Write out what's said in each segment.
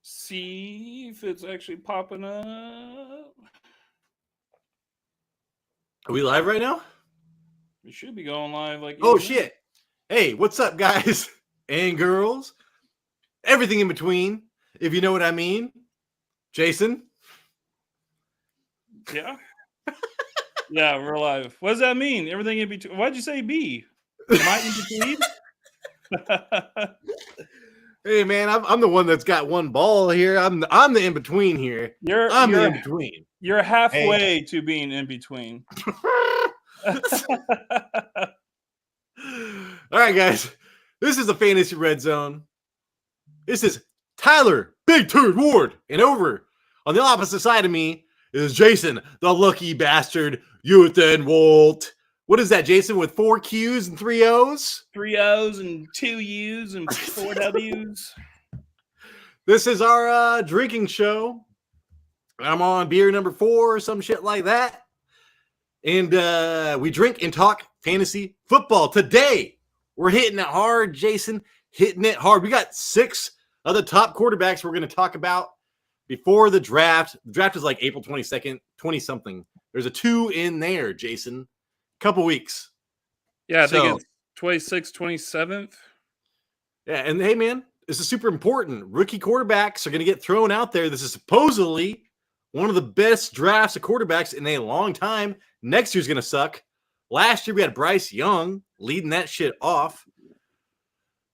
see if it's actually popping up. Are we live right now? We should be going live like. Oh, shit. Hey, what's up, guys and girls? Everything in between, if you know what I mean. Jason? Yeah. Yeah, we're live. What does that mean? Everything in between. Why'd you say B? Am I in between? Hey, man, I'm the one that's got one ball here. I'm the in between here. I'm the in between. You're halfway to being in between. All right, guys. This is the Fantasy Red Zone. This is Tyler Big Turd Ward, and over on the opposite side of me is Jason, the lucky bastard, Uthan Walt. What is that, Jason, with 4 Qs and 3 Os? 3 Os and 2 U's and 4 W's. This is our drinking show. I'm on beer number 4 or some shit like that. And we drink and talk fantasy football. Today, we're hitting it hard, Jason. Hitting it hard. We got 6 of the top quarterbacks we're going to talk about before the draft. The draft is like April 22nd, 20-something. There's a 2 in there, Jason. Couple weeks. Yeah, I think it's 26th, 27th. Yeah, and hey, man, this is super important. Rookie quarterbacks are going to get thrown out there. This is supposedly one of the best drafts of quarterbacks in a long time. Next year's going to suck. Last year, we had Bryce Young leading that shit off.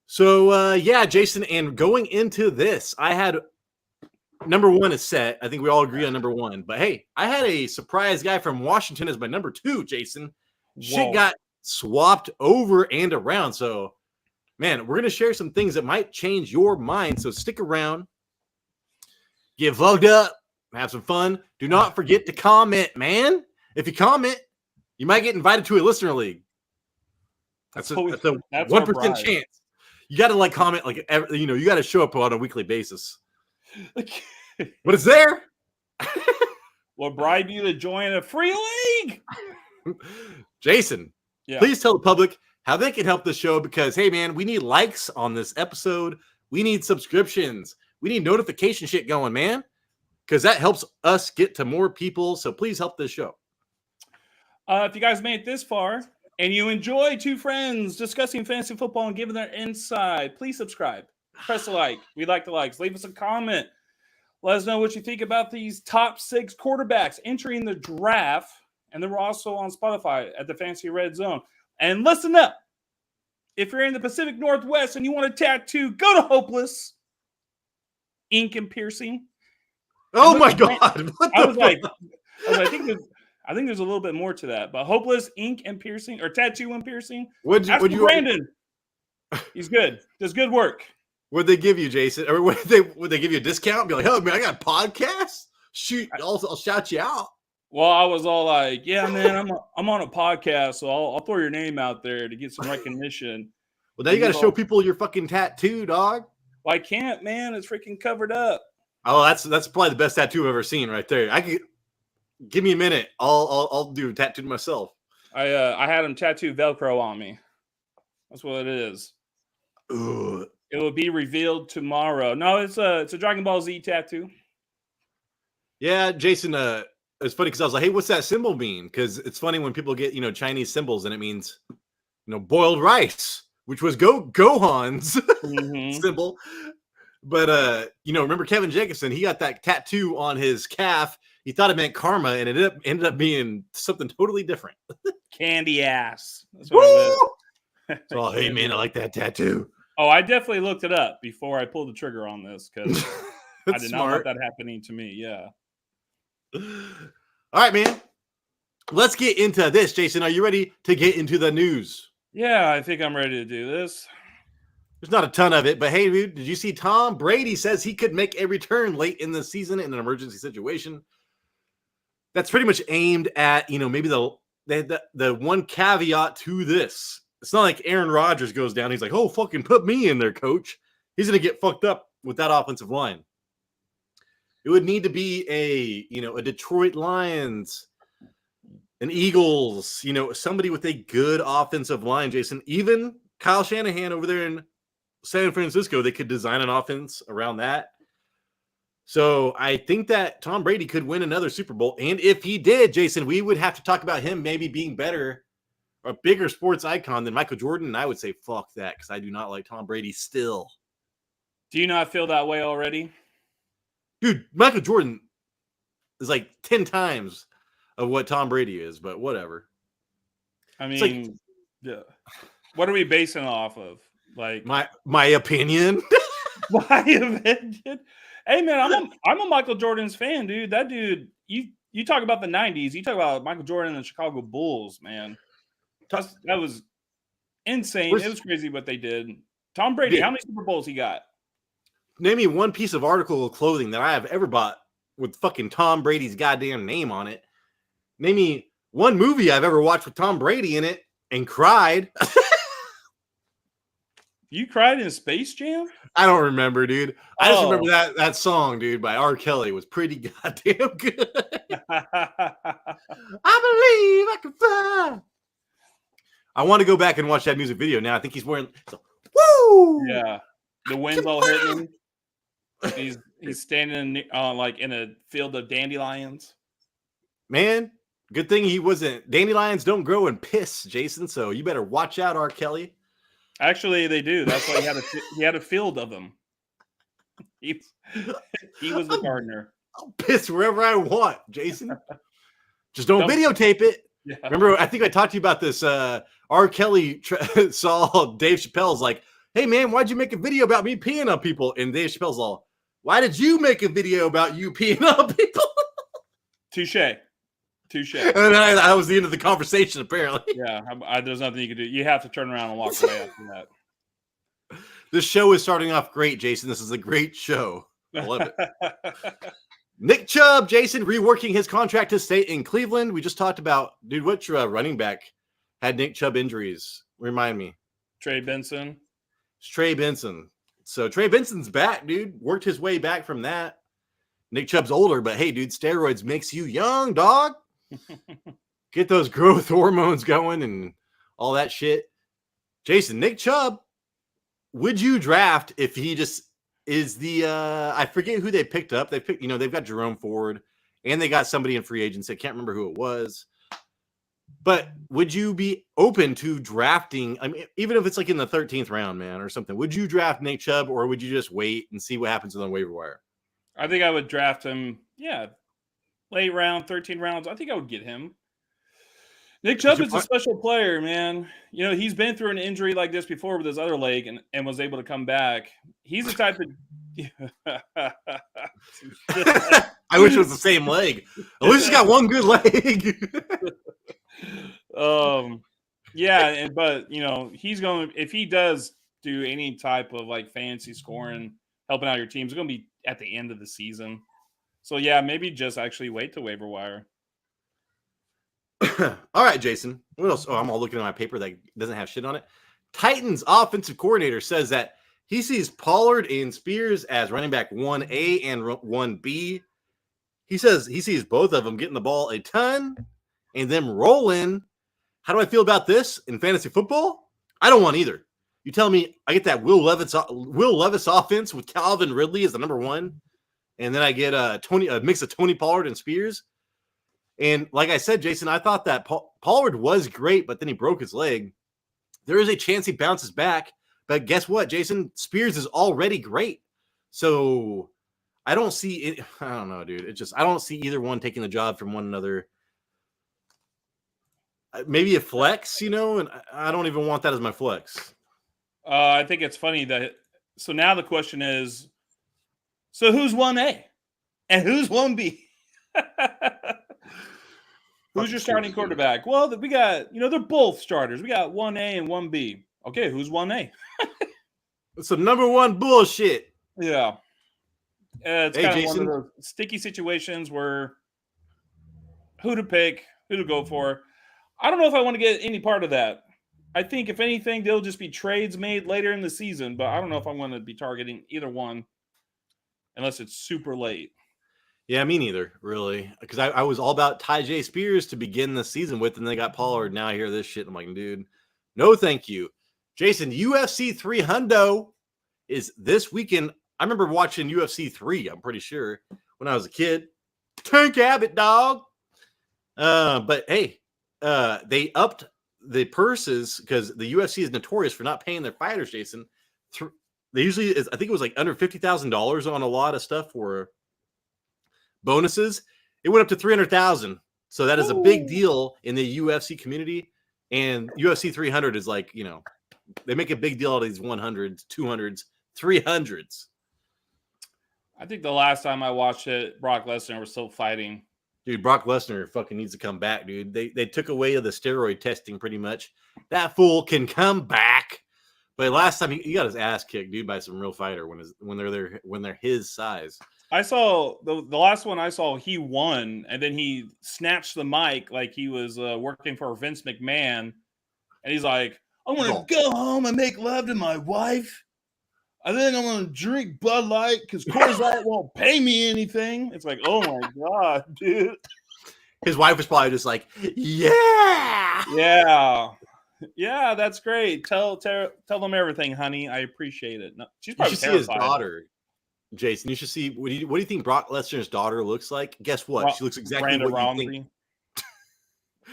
So, yeah, Jason, and going into this, I had number 1 is set. I think we all agree on number 1. But, hey, I had a surprise guy from Washington as my number 2, Jason. Shit got swapped over and around. So, man, we're going to share some things that might change your mind. So stick around. Get vlogged up. Have some fun. Do not forget to comment, man. If you comment, you might get invited to a listener league. That's a 1% chance. You got to comment, you got to show up on a weekly basis. But it's there. We'll bribe you to join a free league. Jason, please tell the public how they can help the show because, hey, man, we need likes on this episode. We need subscriptions. We need notification shit going, man, because that helps us get to more people. So please help this show. If you guys made it this far and you enjoy 2 friends discussing fantasy football and giving their insight, please subscribe. Press a like. We like the likes. Leave us a comment. Let us know what you think about these top 6 quarterbacks entering the draft. And then we're also on Spotify at the Fantasy Red Zone. And listen up. If you're in the Pacific Northwest and you want a tattoo, go to Hopeless Ink and Piercing. Oh my God. I think there's a little bit more to that. But Hopeless Ink and Piercing or Tattoo and Piercing. Would you Brandon. He's good. Does good work. What'd they give you, Jason? Or would they give you a discount? Be like, oh man, I got a podcast? Shoot, I'll shout you out. Well, I was all like, yeah, man, I'm on a podcast, so I'll throw your name out there to get some recognition. Well, now you got to show people your fucking tattoo, dog. Well, I can't, man. It's freaking covered up. Oh, that's probably the best tattoo I've ever seen right there. Give me a minute. I'll do a tattoo myself. I had him tattoo Velcro on me. That's what it is. Ugh. It will be revealed tomorrow. No, it's a Dragon Ball Z tattoo. Yeah, Jason, it's funny because I was like, hey, what's that symbol mean? Because it's funny when people get, Chinese symbols and it means, boiled rice, which was Gohan's symbol. But, remember Kevin Jacobson, he got that tattoo on his calf. He thought it meant karma and it ended up being something totally different. Candy ass. That's what it is. Oh, hey, man, I like that tattoo. Oh, I definitely looked it up before I pulled the trigger on this because I did not want that happening to me. Yeah. All right, man. Let's get into this. Jason, are you ready to get into the news? Yeah, I think I'm ready to do this. There's not a ton of it, but hey, dude, did you see Tom Brady says he could make a return late in the season in an emergency situation? That's pretty much aimed at, maybe the one caveat to this. It's not like Aaron Rodgers goes down. He's like, oh, fucking put me in there, coach. He's going to get fucked up with that offensive line. It would need to be a Detroit Lions, an Eagles, somebody with a good offensive line, Jason. Even Kyle Shanahan over there in San Francisco, they could design an offense around that. So I think that Tom Brady could win another Super Bowl. And if he did, Jason, we would have to talk about him maybe being better, a bigger sports icon than Michael Jordan. And I would say, fuck that, because I do not like Tom Brady still. Do you not feel that way already? Dude, Michael Jordan is like 10 times of what Tom Brady is, but whatever. I mean, what are we basing it off of? Like my opinion. my opinion. Hey man, I'm a Michael Jordan's fan, dude. That dude, you talk about the 90s, you talk about Michael Jordan and the Chicago Bulls, man. That was insane. It was crazy what they did. Tom Brady, how many Super Bowls he got? Name me one piece of article of clothing that I have ever bought with fucking Tom Brady's goddamn name on it. Name me one movie I've ever watched with Tom Brady in it and cried. You cried in Space Jam? I don't remember, dude. I just remember that song, dude, by R. Kelly was pretty goddamn good. I believe I can fly. I want to go back and watch that music video now. I think he's wearing woo! Yeah. The wind's all hitting. He's standing like in a field of dandelions. Man, good thing he wasn't. Dandelions don't grow in piss, Jason. So you better watch out, R. Kelly. Actually, they do. That's why he had a field of them. He was the gardener. I'll piss wherever I want, Jason. Just don't videotape it. Yeah. Remember, I think I talked to you about this. R. Kelly saw Dave Chappelle's like, hey, man, why'd you make a video about me peeing on people? And Dave Chappelle's all, why did you make a video about you peeing on people? Touche. And that was the end of the conversation, apparently. Yeah, there's nothing you can do. You have to turn around and walk away after that. This show is starting off great, Jason. This is a great show. I love it. Nick Chubb, Jason, reworking his contract to stay in Cleveland. We just talked about, dude, what running back had Nick Chubb injuries? Remind me. Trey Benson. It's Trey Benson. So Trey Benson's back, dude. Worked his way back from that. Nick Chubb's older, but hey, dude, steroids makes you young, dog. Get those growth hormones going and all that shit. Jason, Nick Chubb, would you draft if he just is the I forget who they picked up. They've got Jerome Ford and they got somebody in free agency. I can't remember who it was. But would you be open to drafting? I mean, even if it's like in the 13th round, man, or something, would you draft Nick Chubb or would you just wait and see what happens on the waiver wire? I think I would draft him. Yeah. Late round, 13 rounds. I think I would get him. Nick Chubb is a special player, man. You know, he's been through an injury like this before with his other leg and was able to come back. He's the type of I wish it was the same leg. At least he's got one good leg. Yeah, but you know, he's going if he does do any type of like fancy scoring, helping out your team, it's going to be at the end of the season. So yeah, maybe just actually wait to waiver wire. All right, Jason. What else? Oh, I'm all looking at my paper that doesn't have shit on it. Titans offensive coordinator says that he sees Pollard and Spears as running back 1A and 1B. He says he sees both of them getting the ball a ton and them rolling. How do I feel about this in fantasy football? I don't want either. You tell me I get that Will Levis offense with Calvin Ridley as the number one, and then I get a mix of Tony Pollard and Spears. And like I said, Jason, I thought that Pollard was great, but then he broke his leg. There is a chance he bounces back. But guess what, Jason? Spears is already great. So I don't see it. I don't know, dude. I don't see either one taking the job from one another. Maybe a flex, and I don't even want that as my flex. I think it's funny that. So now the question is, so who's 1A and who's 1B? Who's your starting quarterback? Well, we got, they're both starters. We got 1A and 1B. Okay, who's 1A? It's some number one bullshit. Yeah. It's kind of Jason. one of those sticky situations where who to pick, who to go for. I don't know if I want to get any part of that. I think, if anything, there'll just be trades made later in the season, but I don't know if I'm going to be targeting either one unless it's super late. Yeah, me neither, really. Because I was all about Tyjae Spears to begin the season with, and they got Pollard. Now I hear this shit. I'm like, dude, no thank you. Jason, UFC 300 is this weekend. remember watching UFC 3, I'm pretty sure, when I was a kid. Tank Abbott, dog. But hey, they upped the purses because the UFC is notorious for not paying their fighters, Jason. They usually is, I think it was like under $50,000 on a lot of stuff for bonuses. It went up to 300,000. So that is a big deal in the UFC community. And UFC 300 is like, you know, they make a big deal out of these 100s, 200s, 300s. I think the last time I watched it, Brock Lesnar was still fighting. Dude, Brock Lesnar fucking needs to come back, dude. They took away the steroid testing pretty much. That fool can come back. But last time he got his ass kicked, dude, by some real fighter when they're his size. I saw the last one I saw, he won, and then he snatched the mic like he was working for Vince McMahon, and he's like, "I'm gonna go home and make love to my wife, and then I'm gonna drink Bud Light because Coors Light won't pay me anything." It's like, oh my god, dude. His wife was probably just like, yeah, that's great. Tell them everything, honey. I appreciate it. No, she's probably you should see his daughter. Jason, you should see. What do you think Brock Lesnar's daughter looks like? Guess what? She looks exactly what you think.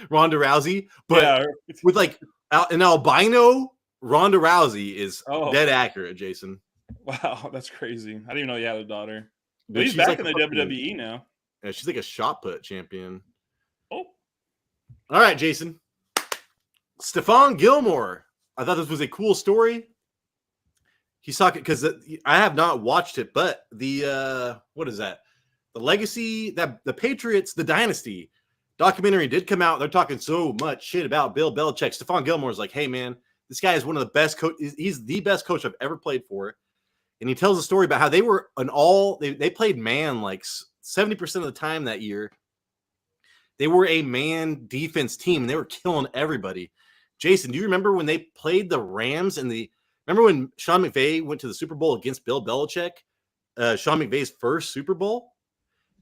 Ronda Rousey, but with like an albino Ronda Rousey is dead accurate, Jason. Wow, that's crazy. I didn't even know you had a daughter. But he's back like in the WWE now. Yeah, she's like a shot put champion. Oh. All right, Jason. Stephon Gilmore. I thought this was a cool story. He's talking because I have not watched it, but the what is that? The Legacy, that the Patriots, the Dynasty documentary did come out. They're talking so much shit about Bill Belichick. Stephon Gilmore is like, hey man, this guy is one of the best coaches. He's the best coach I've ever played for. And he tells a story about how they were they played man like 70% of the time that year. They were a man defense team and they were killing everybody. Jason, do you remember when they played the Rams remember when Sean McVay went to the Super Bowl against Bill Belichick? Sean McVay's first Super Bowl?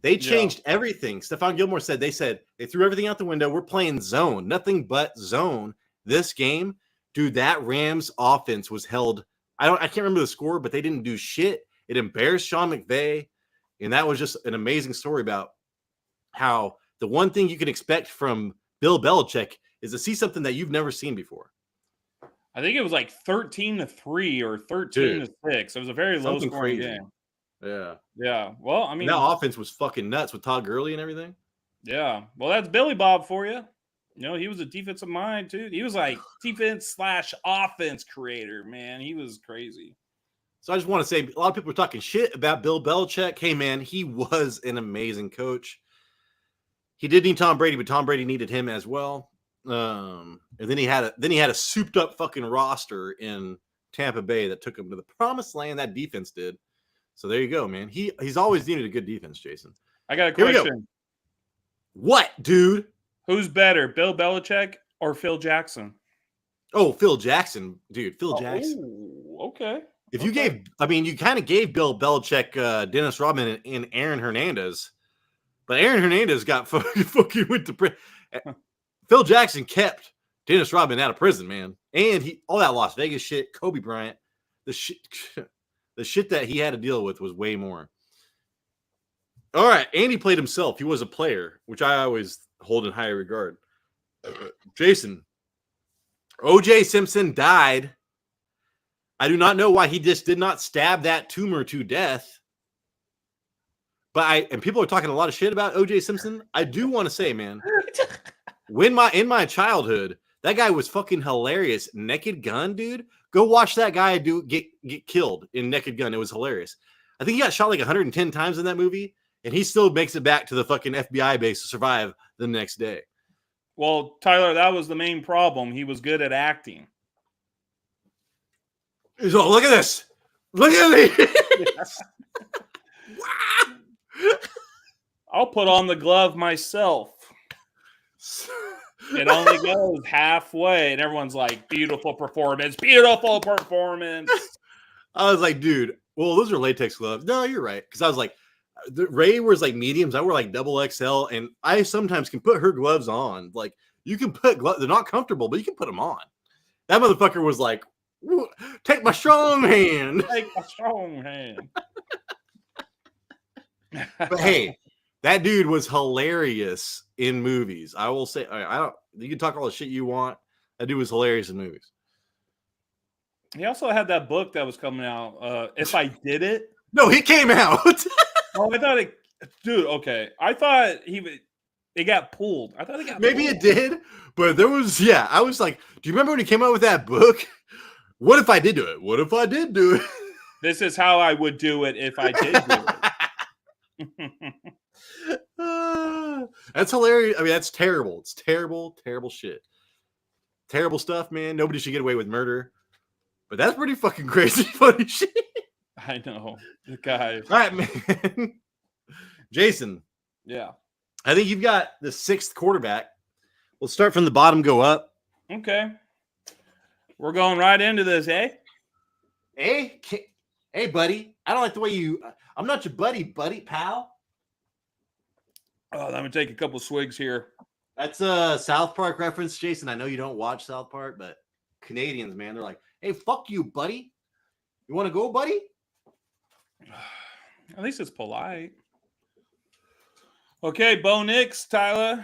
They changed everything. Stephon Gilmore said they threw everything out the window. We're playing zone, nothing but zone. This game, dude, that Rams offense was held. I can't remember the score, but they didn't do shit. It embarrassed Sean McVay. And that was just an amazing story about how the one thing you can expect from Bill Belichick is to see something that you've never seen before. I think it was like 13-3 or 13-6. It was a very low scoring game. Yeah. Yeah. Well, I mean, that offense was fucking nuts with Todd Gurley and everything. Yeah. Well, that's Billy Bob for you. You know, he was a defensive mind too. He was like defense/offense creator, man. He was crazy. So I just want to say, a lot of people are talking shit about Bill Belichick. Hey, man, he was an amazing coach. He did need Tom Brady, but Tom Brady needed him as well. And then he had a souped up fucking roster in Tampa Bay that took him to the promised land. That defense did. So there you go, man. He's always needed a good defense, Jason. I got a question. What, dude? Who's better, Bill Belichick or Phil Jackson? Oh, Phil Jackson, dude. Phil Jackson. Okay. If you you kind of gave Bill Belichick Dennis Rodman and Aaron Hernandez, but Aaron Hernandez got fucking went to prison. Phil Jackson kept Dennis Rodman out of prison, man. And all that Las Vegas shit, Kobe Bryant, the shit that he had to deal with was way more. All right, Andy played himself. He was a player, which I always hold in high regard. Jason, O.J. Simpson died. I do not know why he just did not stab that tumor to death. But people are talking a lot of shit about O.J. Simpson. I do want to say, man, in my childhood, that guy was fucking hilarious. Naked Gun, dude. Go watch that guy get killed in Naked Gun. It was hilarious. I think he got shot like 110 times in that movie, and he still makes it back to the fucking FBI base to survive the next day. Well, Tyler, that was the main problem. He was good at acting. So look at this. Look at me. I'll put on the glove myself. It only goes halfway, and everyone's like, beautiful performance, beautiful performance. I was like, dude, well, those are latex gloves. No, you're right. Because I was like, Ray wears like mediums. I wear like double XL, and I sometimes can put her gloves on. Like, you can put gloves. They're not comfortable, but you can put them on. That motherfucker was like Take my strong hand. Take a strong hand. But hey, that dude was hilarious in movies. I will say, I don't. You can talk all the shit you want. That dude was hilarious in movies. He also had that book that was coming out. If I Did It. No, he came out. Oh, I thought it, dude. Okay, I thought it got pulled. I thought it got Maybe pulled. it did, but there was. Yeah, I was like, do you remember when he came out with that book? What if I did do it? What if I did do it? This is how I would do it if I did do it. That's hilarious. I mean, that's terrible. It's terrible, terrible shit. Terrible stuff, man. Nobody should get away with murder. But that's pretty fucking crazy funny shit. I know. The guy. All right, man. Jason. Yeah. I think you've got the 6th quarterback. We'll start from the bottom, go up. Okay. We're going right into this, eh? Hey, buddy. I don't like the way you. I'm not your buddy, pal. Oh, let me take a couple swigs here. That's a South Park reference, Jason. I know you don't watch South Park, but Canadians, man, they're like, hey, fuck you, buddy. You want to go, buddy? At least it's polite. Okay, Bo Nix, Tyler.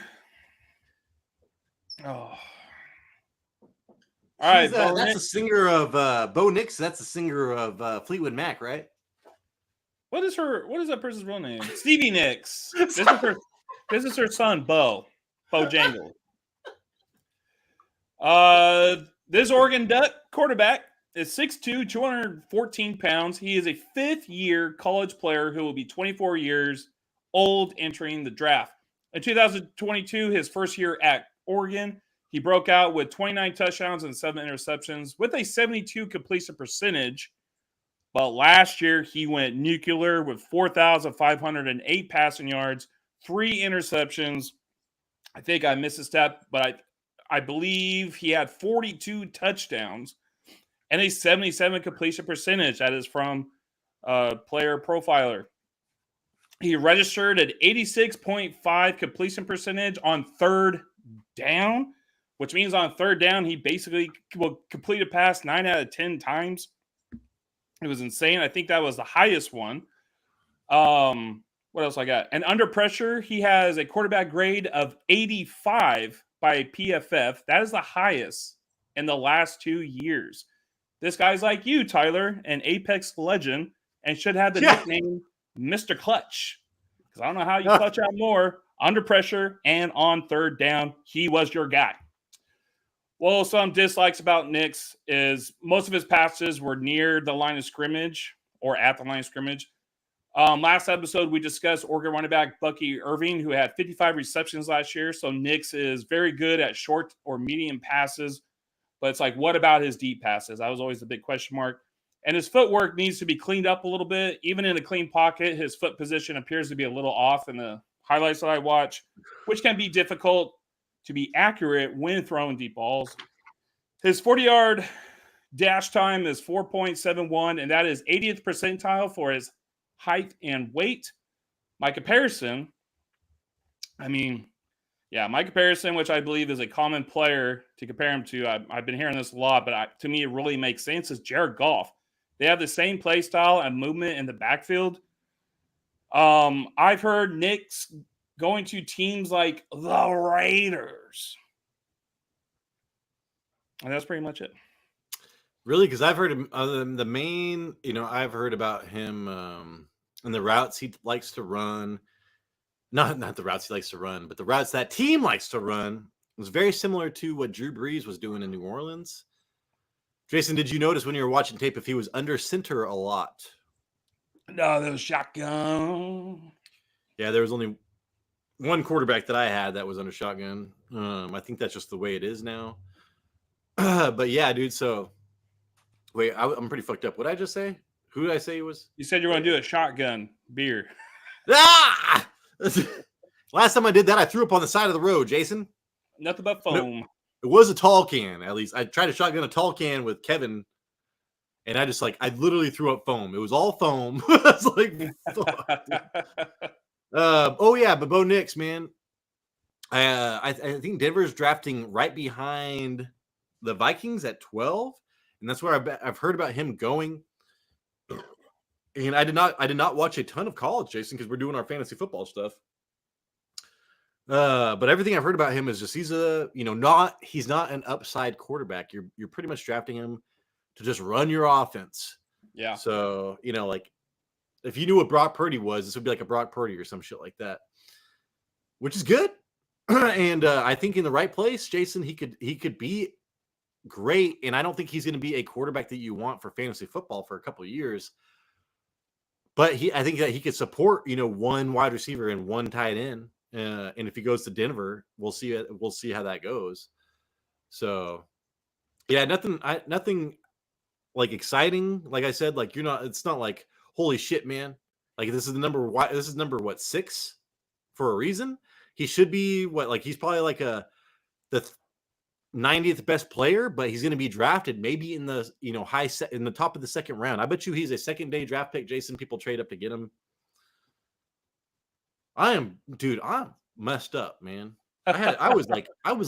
Oh. All right, that's a singer of Bo Nix. That's a singer of Fleetwood Mac, right? What is that person's real name? Stevie Nicks. This is her son, Bo Jangle. This Oregon Duck quarterback is 6'2", 214 pounds. He is a 5th-year college player who will be 24 years old entering the draft. In 2022, his first year at Oregon, he broke out with 29 touchdowns and 7 interceptions with a 72 completion percentage. But last year, he went nuclear with 4,508 passing yards, 3 interceptions. I think I missed a step, but I believe he had 42 touchdowns and a 77 completion percentage. That is from Player Profiler. He registered at 86.5 completion percentage on 3rd down, which means on 3rd down, he basically will complete a pass 9 out of 10 times. It was insane. I think that was the highest one. What else I got? And under pressure, he has a quarterback grade of 85 by PFF. That is the highest in the last 2 years. This guy's like you, Tyler, an Apex legend, and should have the nickname Mr. Clutch. Because I don't know how you clutch out more under pressure and on 3rd down. He was your guy. Well, some dislikes about Nix is most of his passes were near the line of scrimmage or at the line of scrimmage. Last episode, we discussed Oregon running back Bucky Irving, who had 55 receptions last year. So Nix is very good at short or medium passes. But it's like, what about his deep passes? That was always the big question mark. And his footwork needs to be cleaned up a little bit. Even in a clean pocket, his foot position appears to be a little off in the highlights that I watch, which can be difficult to be accurate when throwing deep balls. His 40-yard dash time is 4.71, and that is 80th percentile for his height and weight. My comparison, which I believe is a common player to compare him to, I've been hearing this a lot, but to me it really makes sense, is Jared Goff. They have the same play style and movement in the backfield. I've heard Nick's going to teams like the Raiders. And that's pretty much it. Really? Because I've heard him, the main, I've heard about him and the routes he likes to run. Not the routes he likes to run, but the routes that team likes to run was very similar to what Drew Brees was doing in New Orleans. Jason, did you notice when you were watching tape if he was under center a lot? No, that was shotgun. Yeah, there was only one quarterback that I had that was under shotgun. I think that's just the way it is now. But yeah, dude. So wait, I'm pretty fucked up. What did I just say? Who did I say he was? You said you were going to do a shotgun beer. Ah! Last time I did that, I threw up on the side of the road, Jason. Nothing but foam. No, it was a tall can, at least. I tried to shotgun a tall can with Kevin, and I literally threw up foam. It was all foam. I was like, but Bo Nix, man. I think Denver's drafting right behind the Vikings at 12, and that's where I've heard about him going. And I did not watch a ton of college, Jason, because we're doing our fantasy football stuff. But everything I've heard about him is just he's not an upside quarterback. You're pretty much drafting him to just run your offense. Yeah. So, like if you knew what Brock Purdy was, this would be like a Brock Purdy or some shit like that, which is good. And I think in the right place, Jason, he could be great. And I don't think he's going to be a quarterback that you want for fantasy football for a couple of years. But I think that he could support, one wide receiver and one tight end. And if he goes to Denver, we'll see how that goes. So, yeah, nothing like exciting. Like I said, like it's not like holy shit, man. Like this is number what 6 for a reason. He should be he's probably like the 90th best player, but he's going to be drafted maybe in the in the top of the second round. I bet you he's a second day draft pick, Jason. People trade up to get him. I'm messed up, man. I was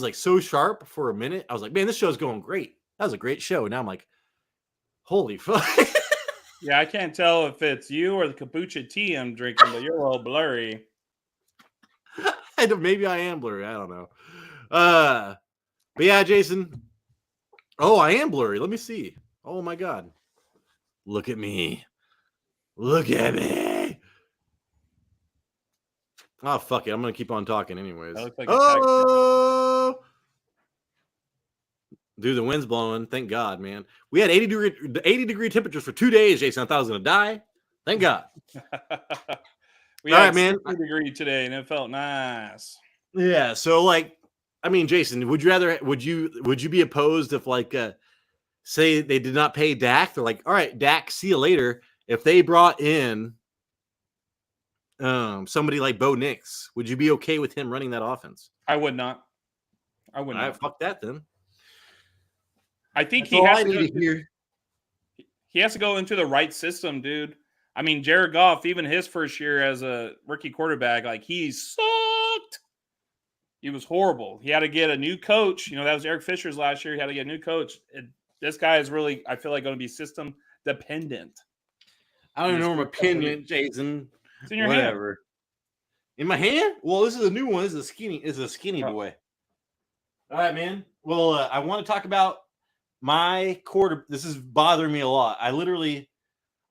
like so sharp for a minute. I was like, man, this show's going great. That was a great show. And now I'm like, holy fuck. Yeah, I can't tell if it's you or the kombucha tea I'm drinking, but you're a little blurry. Maybe I am blurry. I don't know. But yeah, Jason. Oh, I am blurry. Let me see. Oh my God. Look at me. Look at me. Oh, fuck it. I'm going to keep on talking anyways. That looks like dude, the wind's blowing. Thank God, man. We had 80 degree temperatures for 2 days, Jason. I thought I was going to die. Thank God. We All had right, man. 60 degree today, and it felt nice. Yeah. So, Jason, would you be opposed if, say they did not pay Dak? They're like, all right, Dak, see you later. If they brought in somebody like Bo Nix, would you be okay with him running that offense? I would not. All right, fuck that then. I think he has to go into the right system, dude. I mean, Jared Goff, even his first year as a rookie quarterback, he sucked. He was horrible. He had to get a new coach. That was Eric Fisher's last year. He had to get a new coach. This guy is really, I feel like, going to be system dependent. I don't know my opinion, Jason. It's in your Whatever. hand. In my hand? Well, this is a new one. This is a skinny boy. All right, man. Well, I want to talk about my quarter. This is bothering me a lot. I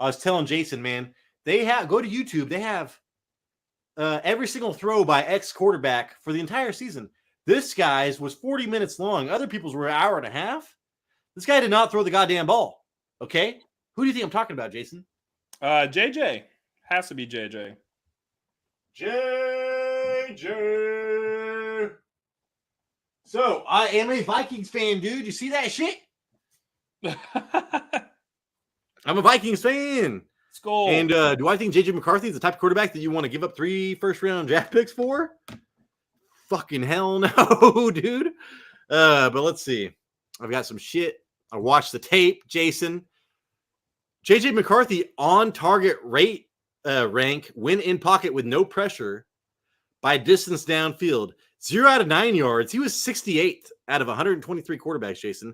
was telling Jason, man, go to YouTube. They have every single throw by X quarterback for the entire season. This guy's was 40 minutes long. Other people's were an hour and a half. This guy did not throw the goddamn ball. Okay. Who do you think I'm talking about, Jason? JJ. Has to be JJ. JJ. So I am a Vikings fan, dude. You see that shit? I'm a Vikings fan. Let's go. And do I think JJ McCarthy is the type of quarterback that you want to give up 3 first-round draft picks for? Fucking hell no, dude. But let's see. I've got some shit. I watched the tape, Jason. JJ McCarthy on target rate rank when in pocket with no pressure by distance downfield. 0 out of 9 yards. He was 68th out of 123 quarterbacks, Jason.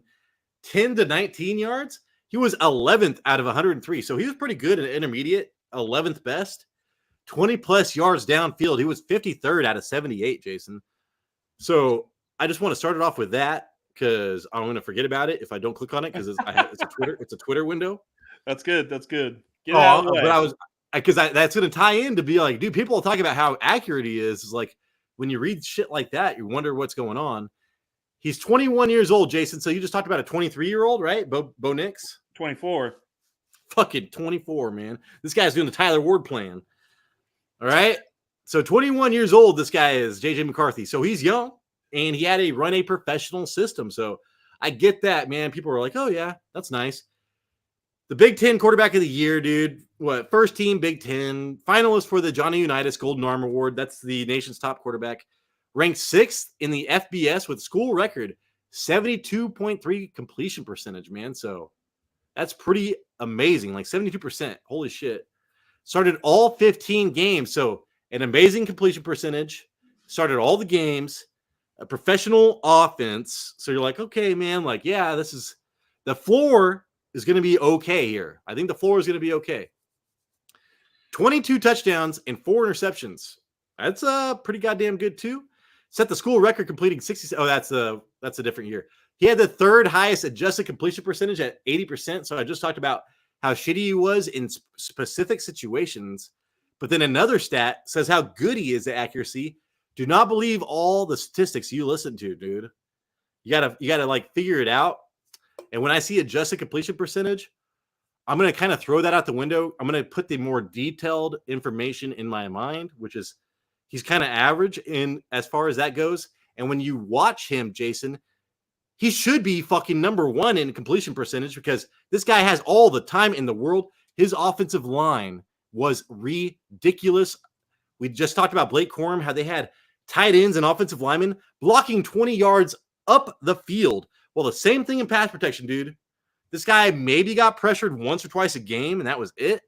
10 to 19 yards. He was 11th out of 103. So he was pretty good at intermediate, 11th best. 20 plus yards downfield. He was 53rd out of 78, Jason. So I just want to start it off with that because I'm going to forget about it if I don't click on it because it's a Twitter window. That's good. Get it out of the way. But that's going to tie in to be like, dude, people will talk about how accurate he is. It's like when you read shit like that, you wonder what's going on. He's 21 years old, Jason. So you just talked about a 23-year-old, right? Bo Nix? 24. Fucking 24, man. This guy's doing the Tyler Ward plan. All right? So 21 years old, this guy is JJ McCarthy. So he's young, and he had to run a professional system. So I get that, man. People are like, oh, yeah, that's nice. The Big Ten quarterback of the year, dude. What? First team Big Ten. Finalist for the Johnny Unitas Golden Arm Award. That's the nation's top quarterback. Ranked 6th in the FBS with school record. 72.3 completion percentage, man. So that's pretty amazing. Like 72%. Holy shit. Started all 15 games. So an amazing completion percentage. Started all the games. A professional offense. So you're like, okay, man. Like, yeah, this is The floor is going to be okay here. I think the floor is going to be okay. 22 touchdowns and 4 interceptions. That's pretty goddamn good too. Set the school record completing 60. Oh, that's a different year. He had the third highest adjusted completion percentage at 80%. So I just talked about how shitty he was in specific situations. But then another stat says how good he is at accuracy. Do not believe all the statistics you listen to, dude. You gotta like figure it out. And when I see adjusted completion percentage, I'm going to kind of throw that out the window. I'm going to put the more detailed information in my mind, which is he's kind of average in as far as that goes. And when you watch him, Jason, he should be fucking number 1 in completion percentage because this guy has all the time in the world. His offensive line was ridiculous. We just talked about Blake Corum, how they had tight ends and offensive linemen blocking 20 yards up the field. Well, the same thing in pass protection, dude. This guy maybe got pressured once or twice a game, and that was it.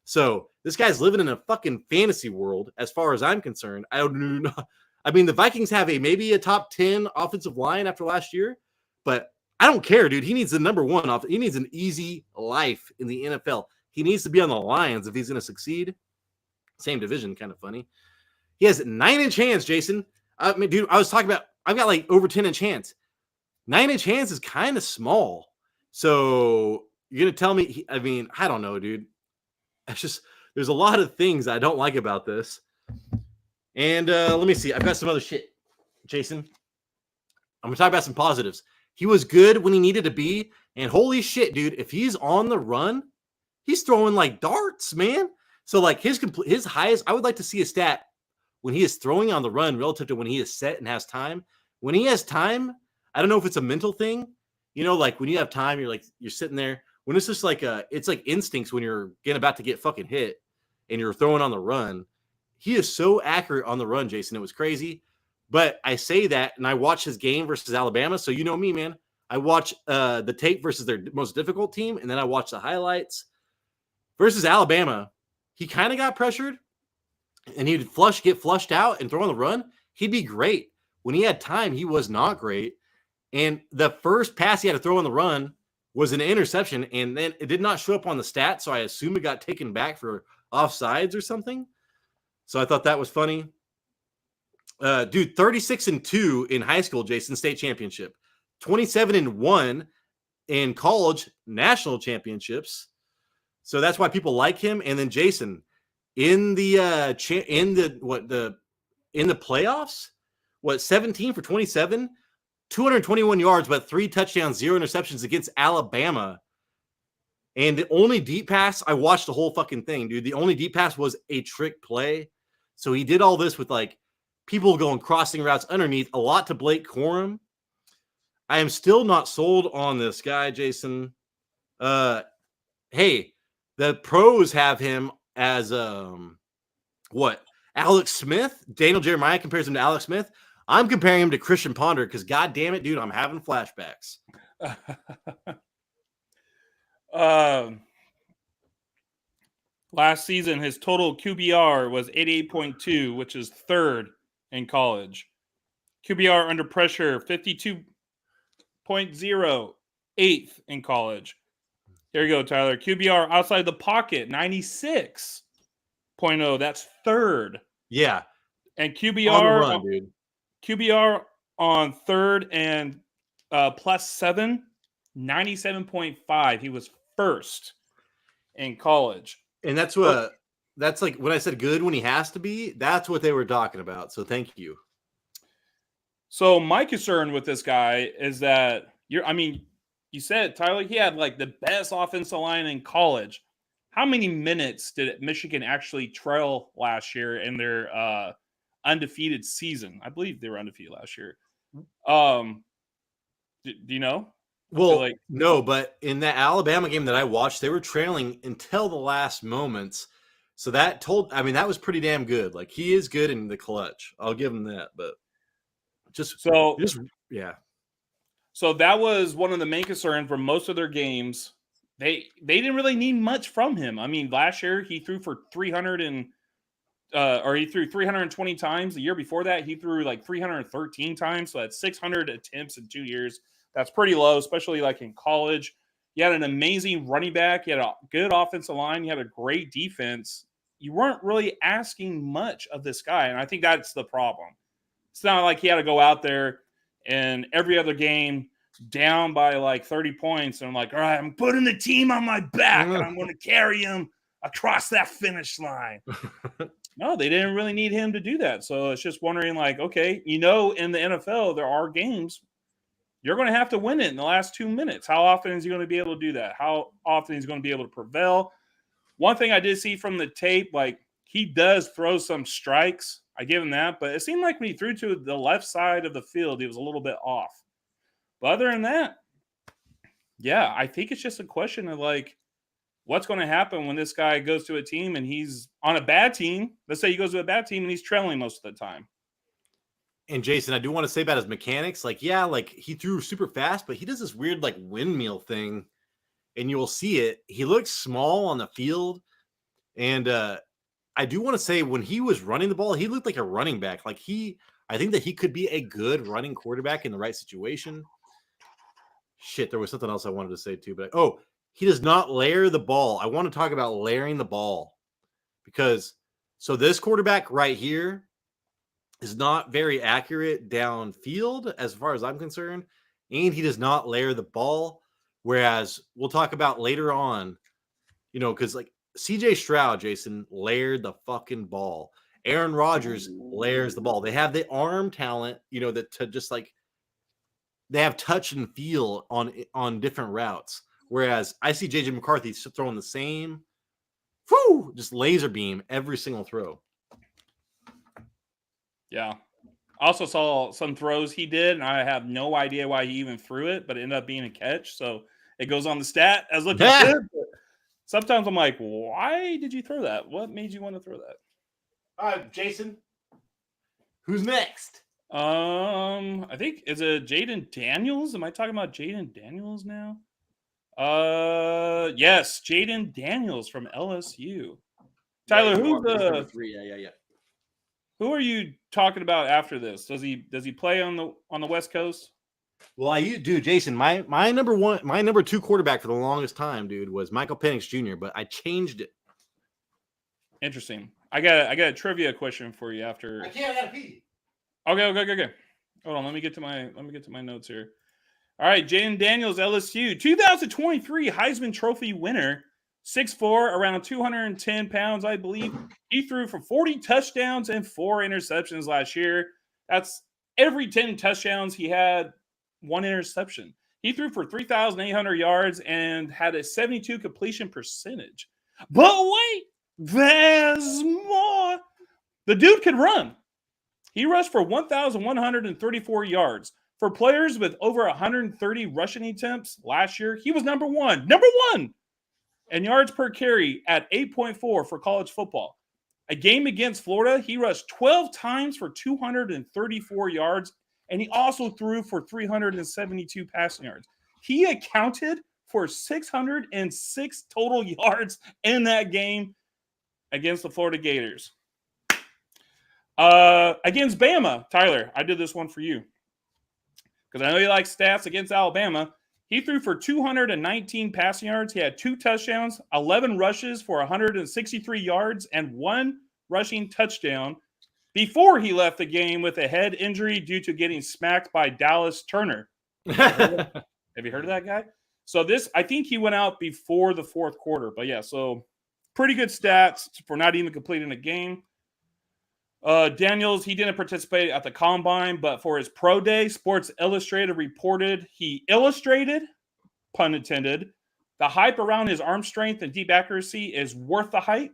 So this guy's living in a fucking fantasy world, as far as I'm concerned. I mean, the Vikings have maybe a top 10 offensive line after last year, but I don't care, dude. He needs the number 1 off. He needs an easy life in the NFL. He needs to be on the Lions if he's going to succeed. Same division, kind of funny. He has 9-inch hands, Jason. I mean, dude, I was talking about, I've got like over 10-inch hands. 9-inch hands is kind of small. So you're going to tell me, I mean, I don't know, dude. It's just, there's a lot of things I don't like about this. And let me see. I've got some other shit, Jason. I'm going to talk about some positives. He was good when he needed to be. And holy shit, dude, if he's on the run, he's throwing like darts, man. So like his highest, I would like to see a stat when he is throwing on the run relative to when he is set and has time. When he has time, I don't know if it's a mental thing. You know, like when you have time, you're sitting there. When it's just like it's like instincts when you're about to get fucking hit and you're throwing on the run. He is so accurate on the run, Jason. It was crazy. But I say that, and I watched his game versus Alabama. So you know me, man. I watch the tape versus their most difficult team, and then I watch the highlights. Versus Alabama, he kind of got pressured, and he'd get flushed out and throw on the run. He'd be great. When he had time, he was not great. And the first pass he had to throw on the run was an interception, and then it did not show up on the stat, so I assume it got taken back for offsides or something. So I thought that was funny. Dude, 36-2 in high school, Jason, state championship. 27-1 in college national championships. So that's why people like him. And then Jason, in the playoffs, 17 for 27, 221 yards, but 3 touchdowns, 0 interceptions against Alabama. And the only deep pass, I watched the whole fucking thing, dude. The only deep pass was a trick play. So he did all this with like people going crossing routes underneath, a lot to Blake Corum. I am still not sold on this guy, Jason. Hey, the pros have him as Alex Smith. Daniel Jeremiah compares him to Alex Smith. I'm comparing him to Christian Ponder because, god damn it, dude, I'm having flashbacks. Last season, his total QBR was 88.2, which is 3rd in college. QBR under pressure, 52.0, 8th in college. Here you go, Tyler. QBR outside the pocket, 96.0. That's 3rd. Yeah. And QBR on the run, dude. QBR on 3rd and +7, 97.5. He was 1st in college. And that's like when I said good when he has to be, that's what they were talking about. So thank you. So my concern with this guy is that you said, Tyler, he had like the best offensive line in college. How many minutes did Michigan actually trail last year in their undefeated season? I believe they were undefeated last year. Do you know? Well, no, but in that Alabama game that I watched, they were trailing until the last moments. So that was pretty damn good. Like he is good in the clutch. I'll give him that, but yeah. So that was one of the main concerns for most of their games. They didn't really need much from him. I mean, last year he threw for 320 times. The year before that, he threw like 313 times. So that's 600 attempts in 2 years. That's pretty low, especially like in college. You had an amazing running back. You had a good offensive line. You had a great defense. You weren't really asking much of this guy, and I think that's the problem. It's not like he had to go out there and every other game down by like 30 points, and I'm like, all right, I'm putting the team on my back, and I'm going to carry him across that finish line. No, they didn't really need him to do that. So it's just wondering, like, okay, in the NFL, there are games you're going to have to win it in the last 2 minutes. How often is he going to be able to do that? How often is he going to be able to prevail? One thing I did see from the tape, like, he does throw some strikes. I give him that. But it seemed like when he threw to the left side of the field, he was a little bit off. But other than that, yeah, I think it's just a question of, like, what's going to happen when this guy goes to a team and he's on a bad team? Let's say he goes to a bad team and he's trailing most of the time. And Jason, I do want to say about his mechanics. Like, yeah, like he threw super fast, but he does this weird like windmill thing, and you will see it. He looks small on the field, and I do want to say when he was running the ball, he looked like a running back. Like I think that he could be a good running quarterback in the right situation. Shit, there was something else I wanted to say too, but he does not layer the ball. I want to talk about layering the ball because this quarterback right here is not very accurate downfield as far as I'm concerned, and he does not layer the ball. Whereas we'll talk about later on, because like CJ Stroud, Jason, layered the fucking ball. Aaron Rodgers layers the ball. They have the arm talent, that to just like they have touch and feel on different routes. Whereas I see JJ McCarthy throwing the same, just laser beam every single throw. Yeah. I also saw some throws he did, and I have no idea why he even threw it, but it ended up being a catch. So it goes on the stat as looking good. But sometimes I'm like, why did you throw that? What made you want to throw that? All right, Jason. Who's next? I think is it Jayden Daniels? Am I talking about Jayden Daniels now? Yes, Jayden Daniels from LSU. Tyler, who's the 3? Yeah. Who are you talking about after this? Does he play on the West Coast? Well, Jason. My number 2 quarterback for the longest time, dude, was Michael Penix Jr., but I changed it. Interesting. I got a trivia question for you after. I gotta pee. Okay. Hold on, let me get to my notes here. All right, Jayden Daniels, LSU, 2023 Heisman Trophy winner, 6'4", around 210 pounds, I believe. He threw for 40 touchdowns and 4 interceptions last year. That's every 10 touchdowns he had 1 interception. He threw for 3,800 yards and had a 72 completion percentage. But wait, there's more. The dude could run. He rushed for 1,134 yards. For players with over 130 rushing attempts last year, he was number one. And yards per carry at 8.4 for college football. A game against Florida, he rushed 12 times for 234 yards, and he also threw for 372 passing yards. He accounted for 606 total yards in that game against the Florida Gators. Against Bama, Tyler, I did this one for you because I know you like stats against Alabama. He threw for 219 passing yards. He had 2 touchdowns, 11 rushes for 163 yards, and 1 rushing touchdown before he left the game with a head injury due to getting smacked by Dallas Turner. Have you heard of that guy? So I think he went out before the 4th quarter. But yeah, so pretty good stats for not even completing a game. Daniels, he didn't participate at the combine, but for his pro day, Sports Illustrated reported he illustrated, pun intended, the hype around his arm strength and deep accuracy is worth the hype.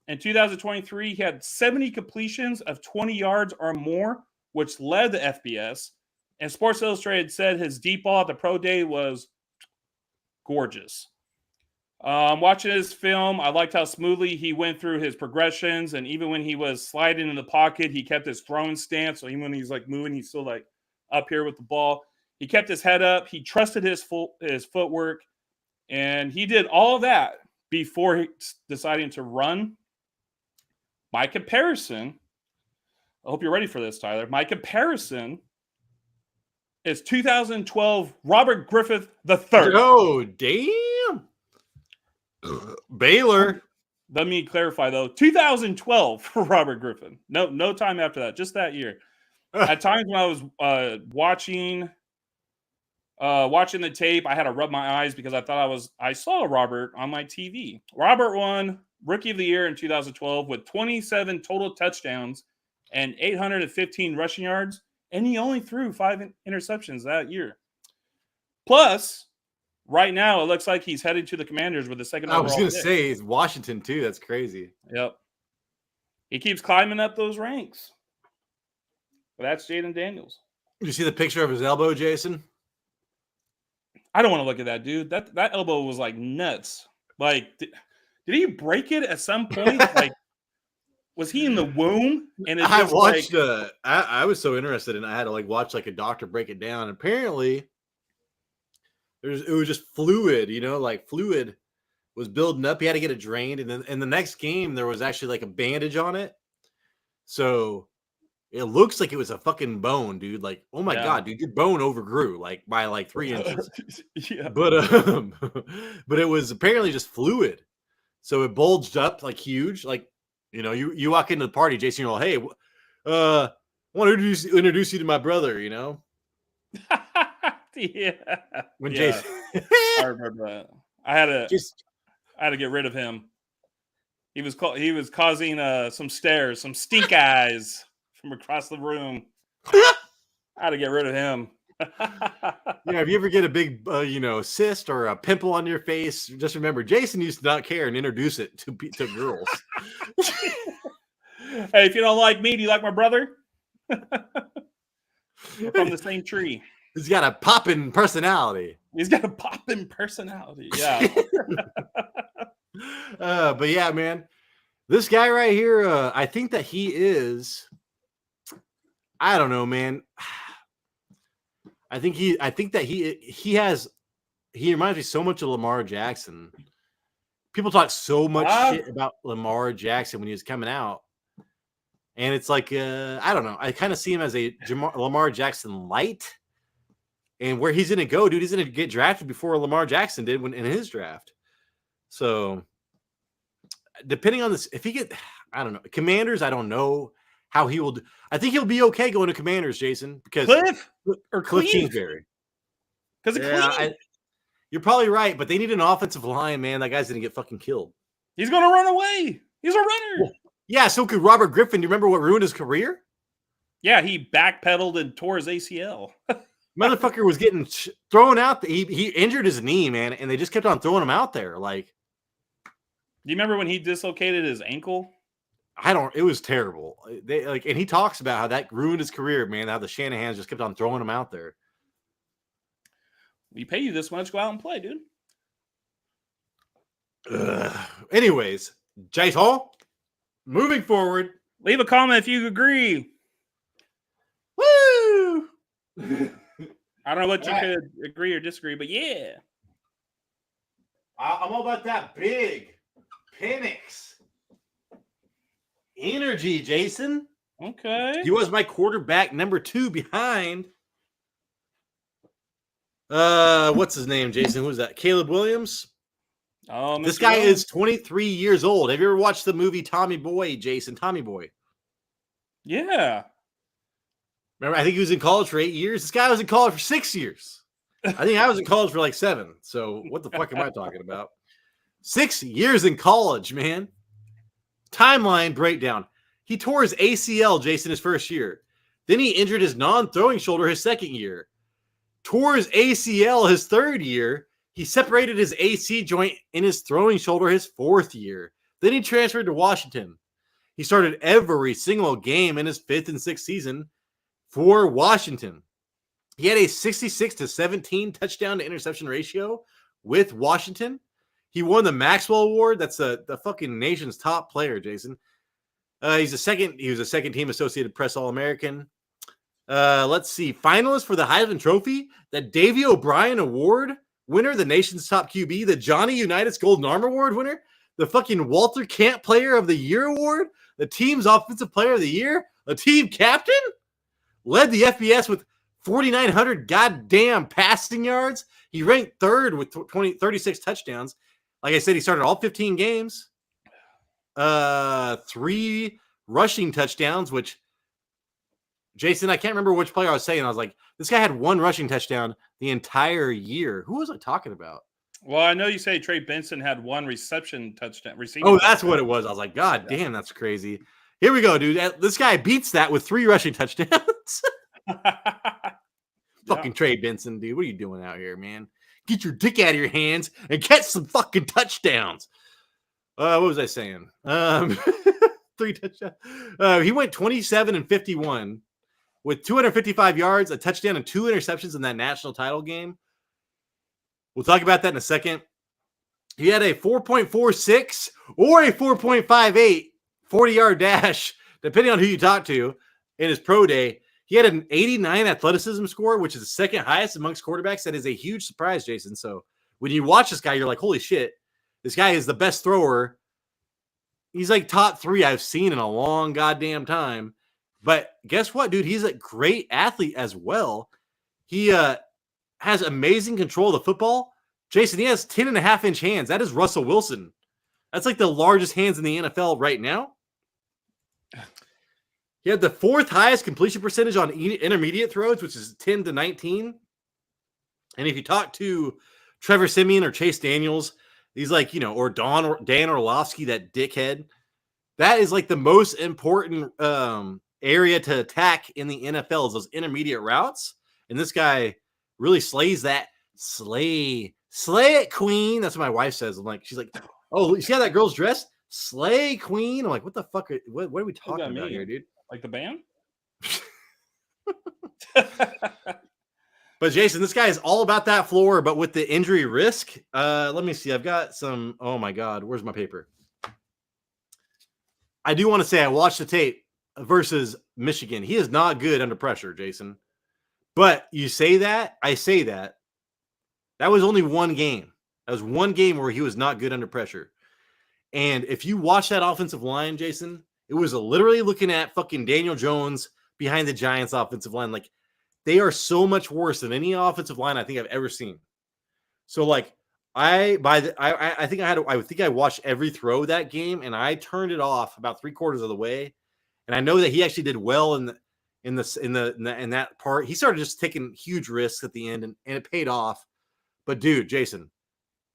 In 2023, he had 70 completions of 20 yards or more, which led the FBS. And Sports Illustrated said his deep ball at the pro day was gorgeous. Watching his film, I liked how smoothly he went through his progressions, and even when he was sliding in the pocket, he kept his throwing stance. So even when he's like moving, he's still like up here with the ball. He kept his head up. He trusted his footwork, and he did all of that before deciding to run. My comparison, I hope you're ready for this, Tyler. My comparison It's 2012 Robert Griffith III. Oh, damn. Baylor. Let me clarify though. 2012 for Robert Griffin. No time after that. Just that year. At times when I was watching the tape, I had to rub my eyes because I thought I saw Robert on my TV. Robert won Rookie of the Year in 2012 with 27 total touchdowns and 815 rushing yards, and he only threw 5 interceptions that year. Plus, right now it looks like he's headed to the Commanders with the second overall I was going to pick. say it's Washington too. That's crazy. Yep. He keeps climbing up those ranks. But that's Jayden Daniels. Did you see the picture of his elbow, Jason? I don't want to look at that, dude. That elbow was like nuts. Like, did he break it at some point? Like, was he in the womb? And I watched. I was so interested, and I had to watch a doctor break it down. Apparently, it was just fluid. Fluid was building up. He had to get it drained, and then in the next game there was actually a bandage on it. So it looks like it was a fucking bone, dude. Oh my god, dude, your bone overgrew by 3 inches. Yeah. But it was apparently just fluid, so it bulged up huge. You walk into the party, Jason, you're like, hey, I want to introduce you to my brother, Yeah. When Jason, I remember that. I had to get rid of him. He was causing some stares, some stink eyes from across the room. I had to get rid of him. Yeah, if you ever get a big, cyst or a pimple on your face, just remember Jason used to not care and introduce it to girls. Hey, if you don't like me, do you like my brother? We're from the same tree. He's got a poppin' personality. Yeah. But yeah, man, this guy right here, I think that he is. I don't know, man. I think that he reminds me so much of Lamar Jackson. People talk so much shit about Lamar Jackson when he was coming out. And it's I don't know. I kind of see him as a Lamar Jackson light. And where he's going to go, dude, he's going to get drafted before Lamar Jackson did in his draft. So depending on this, if he I don't know. Commanders, I don't know how he will do. I think he'll be okay going to Commanders, Jason, because Cliff Kingsbury. Because you're probably right, but they need an offensive line, man. That guy's going to get fucking killed. He's going to run away. He's a runner. Yeah, so could Robert Griffin. Do you remember what ruined his career? Yeah, he backpedaled and tore his ACL. Motherfucker was getting thrown out. He injured his knee, man, and they just kept on throwing him out there. Do you remember when he dislocated his ankle? It was terrible. And he talks about how that ruined his career, man. How the Shanahans just kept on throwing him out there. We pay you this much, go out and play, dude. Anyways, Jason, moving forward. Leave a comment if you agree. Woo! I don't know what you could agree or disagree, but yeah. I'm all about that big Penix energy, Jason. Okay. He was my quarterback number 2 behind. What's his name, Jason? Who's that? Caleb Williams. Oh, this guy is 23 years old. Have you ever watched the movie Tommy Boy, Jason? Tommy Boy. Yeah. Remember, I think he was in college for 8 years. This guy was in college for 6 years. I think I was in college for 7. So what the fuck am I talking about? 6 years in college, man. Timeline breakdown. He tore his ACL, Jason, his first year. Then he injured his non-throwing shoulder his second year. Tore his ACL his third year. He separated his AC joint in his throwing shoulder his fourth year. Then he transferred to Washington. He started every single game in his 5th and 6th season for Washington. He had a 66-17 touchdown to interception ratio with Washington. He won the Maxwell Award. That's the fucking nation's top player, Jason. He was a second team Associated Press All-American. Let's see. Finalist for the Heisman Trophy, the Davey O'Brien Award winner, the nation's top QB, the Johnny Unitas Golden Arm Award winner, the fucking Walter Camp Player of the Year Award, the team's Offensive Player of the Year, a team captain, led the FBS with 4,900 goddamn passing yards. He ranked third with 36 touchdowns. Like I said, he started all 15 games. 3 rushing touchdowns, which Jason, I can't remember which player I was saying. I was like, this guy had 1 rushing touchdown the entire year. Who was I talking about? Well, I know you say Trey Benson had 1 receiving touchdown. Oh, that's what it was. I was like, God damn, that's crazy. Here we go, dude. This guy beats that with 3 rushing touchdowns. Fucking Trey Benson, dude. What are you doing out here, man? Get your dick out of your hands and catch some fucking touchdowns. What was I saying? 3 touchdowns. He went 27-51 with 255 yards, a touchdown, and 2 interceptions in that national title game. We'll talk about that in a second. He had a 4.46 or a 4.58 40-yard dash, depending on who you talk to, in his pro day. He had an 89 athleticism score, which is the second highest amongst quarterbacks. That is a huge surprise, Jason. So when you watch this guy, you're like, holy shit, this guy is the best thrower. He's like top 3 I've seen in a long goddamn time. But guess what, dude? He's a great athlete as well. He has amazing control of the football. Jason, he has 10.5-inch hands. That is Russell Wilson. That's like the largest hands in the NFL right now. He had the 4th highest completion percentage on intermediate throws, which is 10-19. And if you talk to Trevor Siemian or Chase Daniels, he's like, or Dan Orlovsky, that dickhead. That is like the most important area to attack in the NFL is those intermediate routes. And this guy really slays that. Slay it, queen. That's what my wife says. I'm like, she's like, oh, see how that girl's dressed? Slay, queen. I'm like, what the fuck? What are we talking about here, dude? Like the band? But Jason, this guy is all about that floor, but with the injury risk. Let me see. I've got some. Oh my God, where's my paper? I do want to say I watched the tape versus Michigan. He is not good under pressure, Jason. But you say that, I say that. That was only one game. That was one game where he was not good under pressure. And if you watch that offensive line, Jason, it was literally looking at fucking Daniel Jones behind the Giants offensive line. Like, they are so much worse than any offensive line I think I've ever seen. So, like, I think I watched every throw that game, and I turned it off about 3/4 of the way. And I know that he actually did well in that part. He started just taking huge risks at the end, and it paid off. But dude, Jason,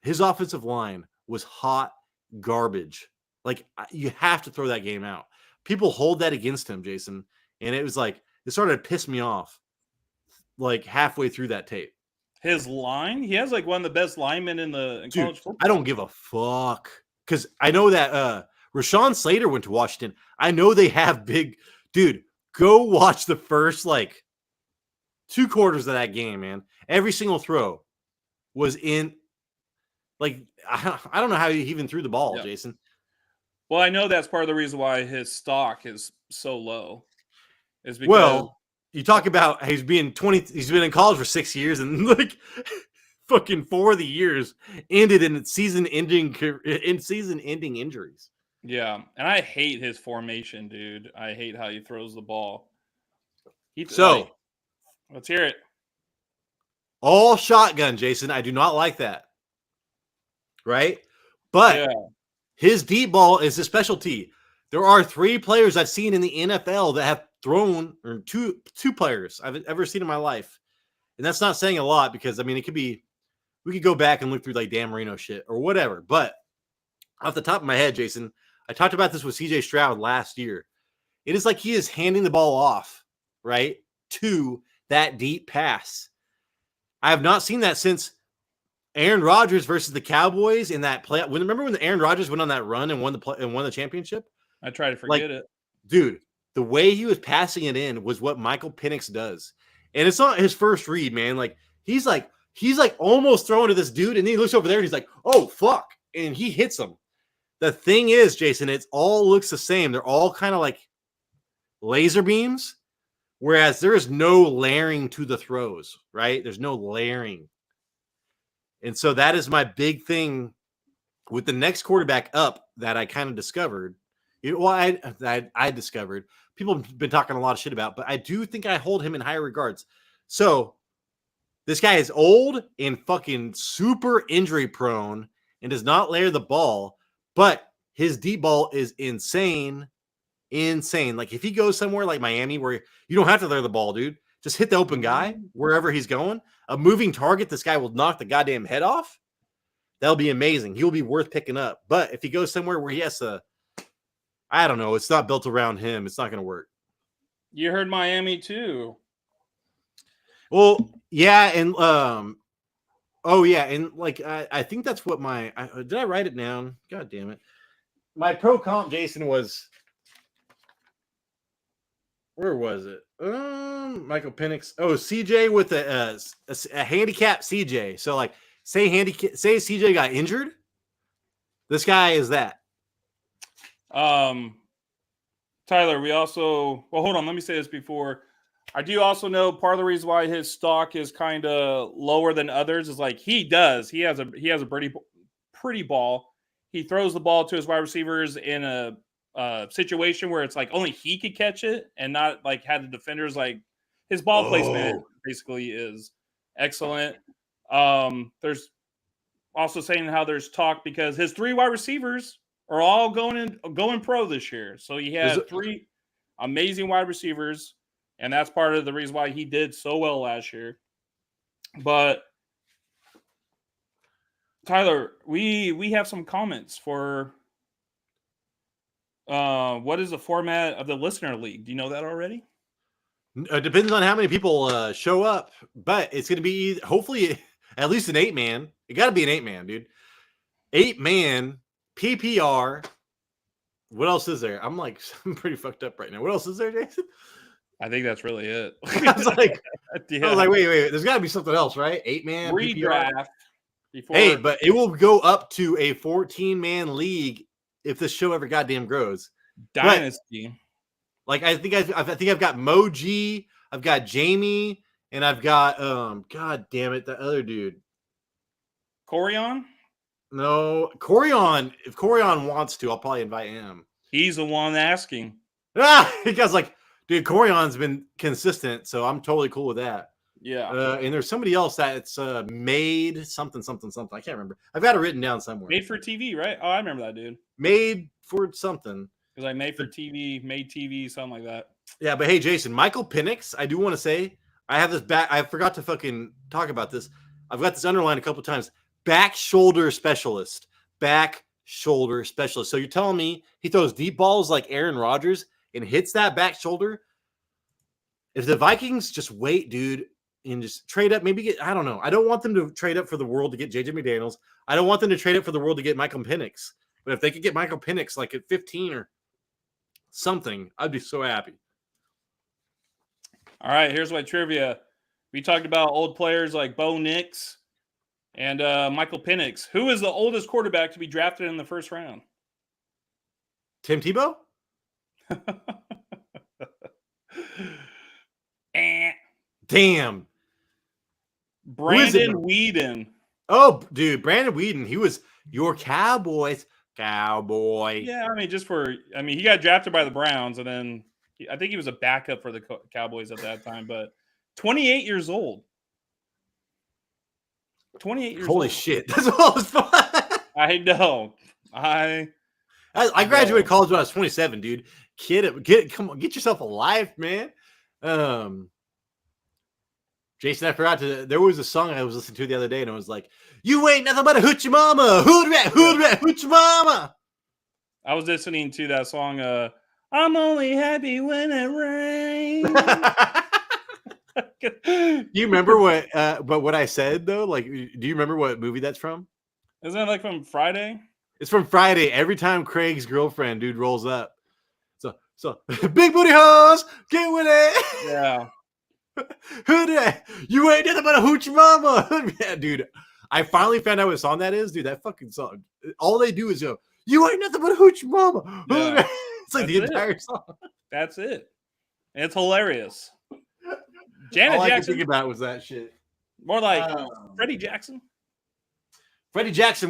his offensive line was hot garbage. Like, you have to throw that game out. People hold that against him, Jason, and it was like it started to piss me off. Like halfway through that tape. His line? He has like one of the best linemen in college football. I don't give a fuck. Because I know that Rashawn Slater went to Washington. I know they have big... Dude, go watch the first, 2 quarters of that game, man. Every single throw was in... Like, I don't know how he even threw the ball, yeah. Jason. Well, I know that's part of the reason why his stock is so low. Is because... You talk about he's been in college for 6 years, and like fucking 4 of the years ended in season-ending injuries. Yeah, and I hate his formation, dude. I hate how he throws the ball. Let's hear it. All shotgun, Jason. I do not like that. Right? But his deep ball is his specialty. There are 3 players I've seen in the NFL that have thrown, or two players I've ever seen in my life. And that's not saying a lot because, I mean, it could be, we could go back and look through like Dan Marino shit or whatever. But off the top of my head, Jason, I talked about this with CJ Stroud last year. It is like he is handing the ball off, right, to that deep pass. I have not seen that since Aaron Rodgers versus the Cowboys in that play. Remember when Aaron Rodgers went on that run and won the championship? I try to forget it. Dude, the way he was passing it in was what Michael Penix does. And it's not his first read, man. Like, he's like almost throwing to this dude, and then he looks over there and he's like, oh, fuck. And he hits him. The thing is, Jason, it all looks the same. They're all kind of like laser beams, whereas there is no layering to the throws, right? There's no layering. And so that is my big thing with the next quarterback up that I kind of discovered. I discovered. People have been talking a lot of shit about, but I do think I hold him in higher regards. So this guy is old and fucking super injury prone and does not layer the ball, but his deep ball is insane. Insane. Like if he goes somewhere like Miami where you don't have to layer the ball, dude, just hit the open guy wherever he's going. A moving target, this guy will knock the goddamn head off. That'll be amazing. He'll be worth picking up. But if he goes somewhere where he has to, I don't know, it's not built around him, it's not going to work. You heard Miami too. Well, yeah, and oh yeah, and like I think that's what did I write it down? God damn it. My pro comp, Jason, was where was it? Michael Penix. Oh, CJ with a handicap CJ. So like say CJ got injured. This guy is that. Tyler, we also hold on, let me say this before. I do also know part of the reason why his stock is kind of lower than others is like he has a pretty ball. He throws the ball to his wide receivers in a situation where it's like only he could catch it and not like had the defenders like his ball placement basically is excellent. There's also saying how there's talk because his 3 wide receivers are all going pro this year. So he had 3 amazing wide receivers. And that's part of the reason why he did so well last year. But Tyler, we have some comments for what is the format of the listener league? Do you know that already? It depends on how many people show up, but it's going to be hopefully at least an 8-man. It got to be an 8-man, dude. 8-man PPR. What else is there? I'm pretty fucked up right now. What else is there, Jason? I think that's really it. I was like, wait. There's got to be something else, right? 8-man redraft. Hey, but it will go up to a 14-man league if this show ever goddamn grows. Dynasty. But, like I think I've got Moji, I've got Jamie, and I've got God damn it, the other dude. Corion? No, Corion. If Corion wants to, I'll probably invite him. He's the one asking. Because like. Dude, Corion's been consistent, so I'm totally cool with that. Yeah. And there's somebody else that's made something. I can't remember. I've got it written down somewhere. Made for TV, right? Oh, I remember that dude. Made for something. Because I made for TV, made TV, something like that. Yeah, but hey, Jason, Michael Penix, I do want to say, I have this back. I forgot to fucking talk about this. I've got this underlined a couple times. Back shoulder specialist. Back shoulder specialist. So you're telling me he throws deep balls like Aaron Rodgers and hits that back shoulder? If the Vikings just wait, dude, and just trade up, maybe I don't know. I don't want them to trade up for the world to get Jayden Daniels. I don't want them to trade up for the world to get Michael Penix. But if they could get Michael Penix like at 15 or something, I'd be so happy. All right, here's my trivia. We talked about old players like Bo Nix and Michael Penix. Who is the oldest quarterback to be drafted in the first round? Tim Tebow? Damn. Brandon Weeden. Oh, dude, Brandon Weeden. He was your Cowboys cowboy. Yeah, he got drafted by the Browns, and then I think he was a backup for the Cowboys at that time, but 28 years old. 28 years old. Holy shit. That's all was fun. I know. I graduated college when I was 27, dude. Come on, get yourself a life, man. Jason, I forgot there was a song I was listening to the other day, and it was like, "You ain't nothing but a hoochie mama, hood rat, hoochie mama." I was listening to that song. I'm only happy when it rains. You remember what I said though? Like, do you remember what movie that's from? Isn't that like from Friday? It's from Friday. Every time Craig's girlfriend, dude, rolls up. So big booty hoes, get with it. Yeah. You ain't nothing but a hoochie mama. Yeah, dude. I finally found out what song that is, dude. That fucking song. All they do is go, "You ain't nothing but a hoochie mama." Yeah. It's like the entire song. That's it. And it's hilarious. Janet All Jackson. I could think about was that shit. More like Freddie Jackson. Freddie Jackson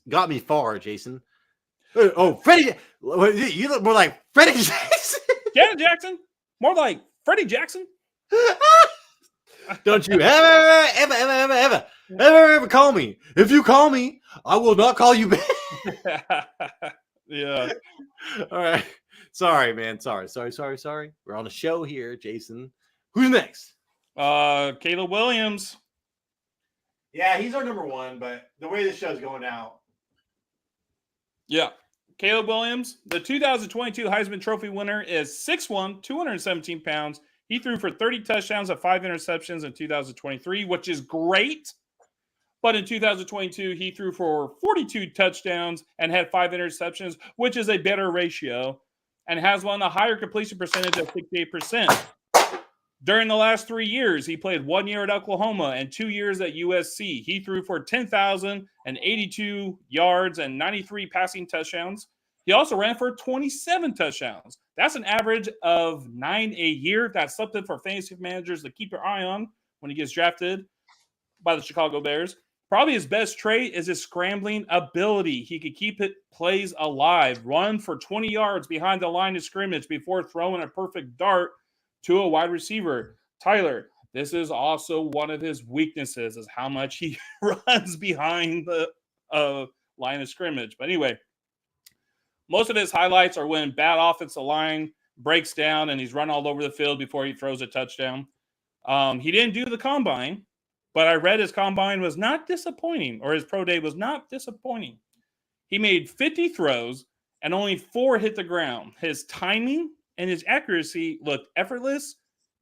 got me far, Jason. Oh, Freddie. You look more like Freddie Jackson. Janet Jackson. More like Freddie Jackson. Don't you ever call me. If you call me, I will not call you back. Yeah. All right. Sorry, man. Sorry. We're on a show here, Jason. Who's next? Caleb Williams. Yeah, he's our number one, but the way this show's going out. Yeah. Caleb Williams, the 2022 Heisman Trophy winner, is 6'1", 217 pounds. He threw for 30 touchdowns and 5 interceptions in 2023, which is great. But in 2022, he threw for 42 touchdowns and had 5 interceptions, which is a better ratio, and has one a higher completion percentage of 68%. During the last 3 years, he played 1 year at Oklahoma and 2 years at USC. He threw for 10,082 yards and 93 passing touchdowns. He also ran for 27 touchdowns. That's an average of 9 a year. That's something for fantasy managers to keep your eye on when he gets drafted by the Chicago Bears. Probably his best trait is his scrambling ability. He could keep plays alive, run for 20 yards behind the line of scrimmage before throwing a perfect dart to a wide receiver. Tyler, this is also one of his weaknesses, is how much he runs behind the line of scrimmage. But anyway, most of his highlights are when bad offensive line breaks down and he's run all over the field before he throws a touchdown. He didn't do the combine, but I read his combine was not disappointing, or his pro day was not disappointing. He made 50 throws and only 4 hit the ground. His timing and his accuracy looked effortless,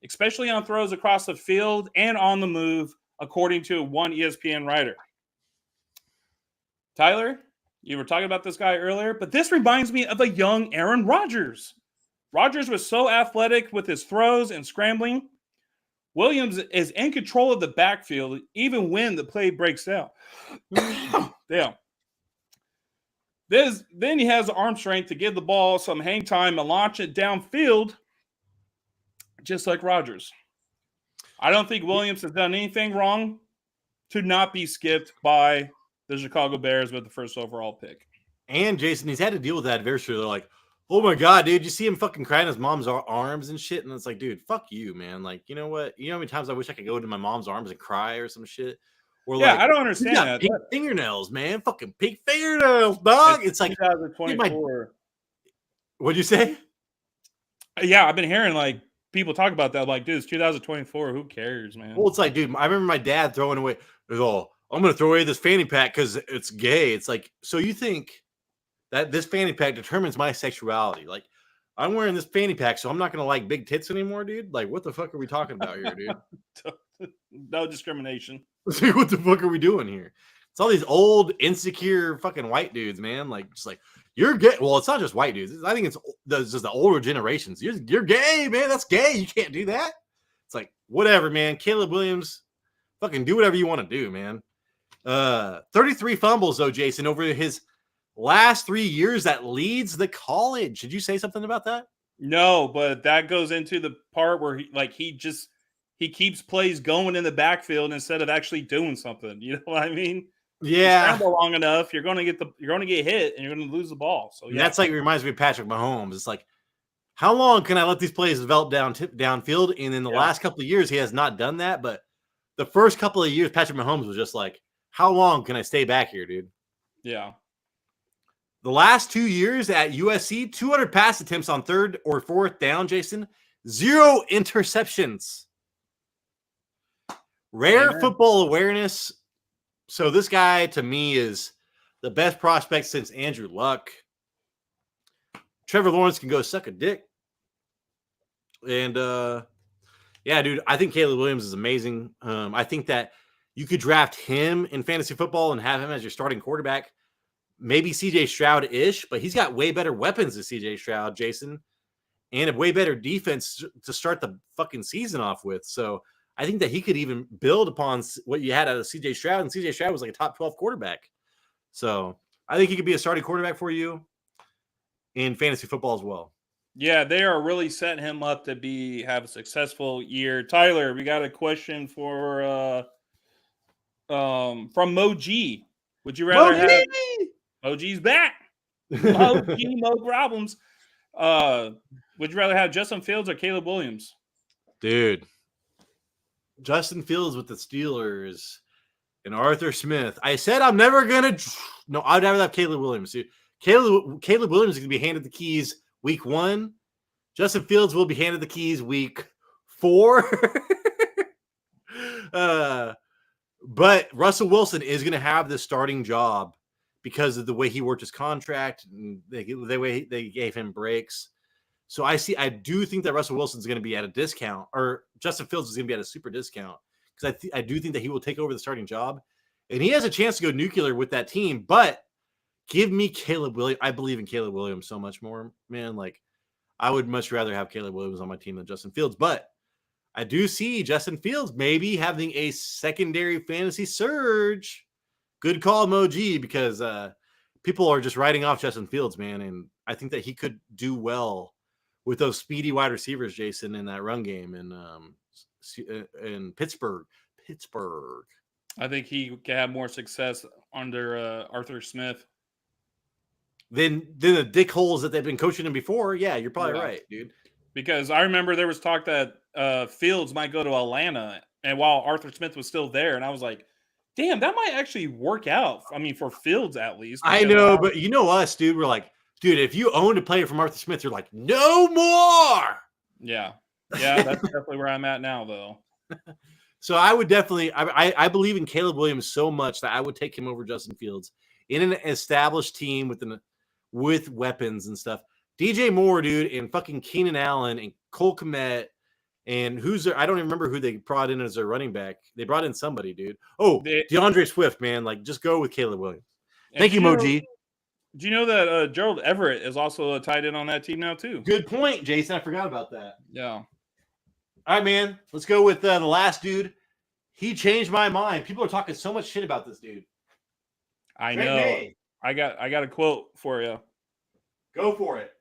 especially on throws across the field and on the move, according to one ESPN writer. Tyler, you were talking about this guy earlier, but this reminds me of a young Aaron Rodgers. Rodgers was so athletic with his throws and scrambling. Williams is in control of the backfield even when the play breaks down. Damn. Then he has the arm strength to give the ball some hang time and launch it downfield, just like Rodgers. I don't think Williams has done anything wrong to not be skipped by the Chicago Bears with the first overall pick. And Jason, he's had to deal with that adversity. They're like, oh my God, dude, you see him fucking crying his mom's arms and shit. And it's like, dude, fuck you, man. Like, you know what? You know how many times I wish I could go into my mom's arms and cry or some shit? Or yeah, like, I don't understand that. Pink fingernails, man. Fucking pink fingernails, dog. It's like 2024. What'd you say? Yeah, I've been hearing like people talk about that. Like, dude, it's 2024. Who cares, man? Well, it's like, dude, I remember my dad throwing away. Oh, I'm gonna throw away this fanny pack because it's gay. It's like, so you think that this fanny pack determines my sexuality? Like, I'm wearing this fanny pack, so I'm not gonna like big tits anymore, dude. Like, what the fuck are we talking about here, dude? No discrimination. What the fuck are we doing here? It's all these old, insecure fucking white dudes, man. Like, just like, you're gay. Well, it's not just white dudes. I think it's just the older generations. You're gay, man. That's gay. You can't do that. It's like, whatever, man. Caleb Williams, fucking do whatever you want to do, man. 33 fumbles, though, Jason, over his last 3 years that leads the college. Did you say something about that? No, but that goes into the part where he keeps plays going in the backfield instead of actually doing something. You know what I mean? Yeah. You scramble long enough, you're gonna get hit and you're gonna lose the ball. So yeah. That's like, reminds me of Patrick Mahomes. It's like, how long can I let these plays develop downfield? And in the last couple of years, he has not done that. But the first couple of years, Patrick Mahomes was just like, how long can I stay back here, dude? Yeah. The last 2 years at USC, 200 pass attempts on 3rd or 4th down, Jason. 0 interceptions. Rare football awareness. So this guy, to me, is the best prospect since Andrew Luck. Trevor Lawrence can go suck a dick. And, yeah, dude, I think Caleb Williams is amazing. I think that you could draft him in fantasy football and have him as your starting quarterback. Maybe CJ Stroud-ish, but he's got way better weapons than CJ Stroud, Jason, and a way better defense to start the fucking season off with. So I think that he could even build upon what you had out of CJ Stroud, and CJ Stroud was like a top 12 quarterback. So I think he could be a starting quarterback for you in fantasy football as well. Yeah, they are really setting him up to have a successful year. Tyler, we got a question for from Moji. Would you rather have Moji's back? Moji, no problems. Would you rather have Justin Fields or Caleb Williams? Dude, Justin Fields with the Steelers and Arthur Smith. I said I'm never gonna. No, I'd rather have Caleb Williams. Caleb Williams is gonna be handed the keys week 1. Justin Fields will be handed the keys week 4. But Russell Wilson is going to have the starting job because of the way he worked his contract and the way they gave him breaks. So I do think that Russell Wilson is going to be at a discount, or Justin Fields is going to be at a super discount, because I do think that he will take over the starting job, and he has a chance to go nuclear with that team. But give me Caleb Williams. I believe in Caleb Williams so much more, man. Like, I would much rather have Caleb Williams on my team than Justin Fields, but I do see Justin Fields maybe having a secondary fantasy surge. Good call, Moji, because people are just writing off Justin Fields, man, and I think that he could do well with those speedy wide receivers, Jason, in that run game in Pittsburgh. I think he can have more success under Arthur Smith than the dick holes that they've been coaching him before. Yeah, you're probably right, dude. Because I remember there was talk that Fields might go to Atlanta, and while Arthur Smith was still there, and I was like, damn, that might actually work out. I mean, for Fields at least. I know, but you know us, dude. We're like, dude, if you owned a player from Arthur Smith, you're like, no more. Yeah, that's definitely where I'm at now, though. So I would definitely, I believe in Caleb Williams so much that I would take him over Justin Fields in an established team with weapons and stuff. DJ Moore, dude, and fucking Keenan Allen and Cole Kmet, and I don't even remember who they brought in as their running back. They brought in somebody, dude. Oh, DeAndre Swift, man. Like, just go with Caleb Williams. Thank you, Moji. Do you know that Gerald Everett is also a tight end on that team now, too? Good point, Jason. I forgot about that. Yeah. All right, man. Let's go with the last dude. He changed my mind. People are talking so much shit about this dude. I know. Maye. I got a quote for you. Go for it.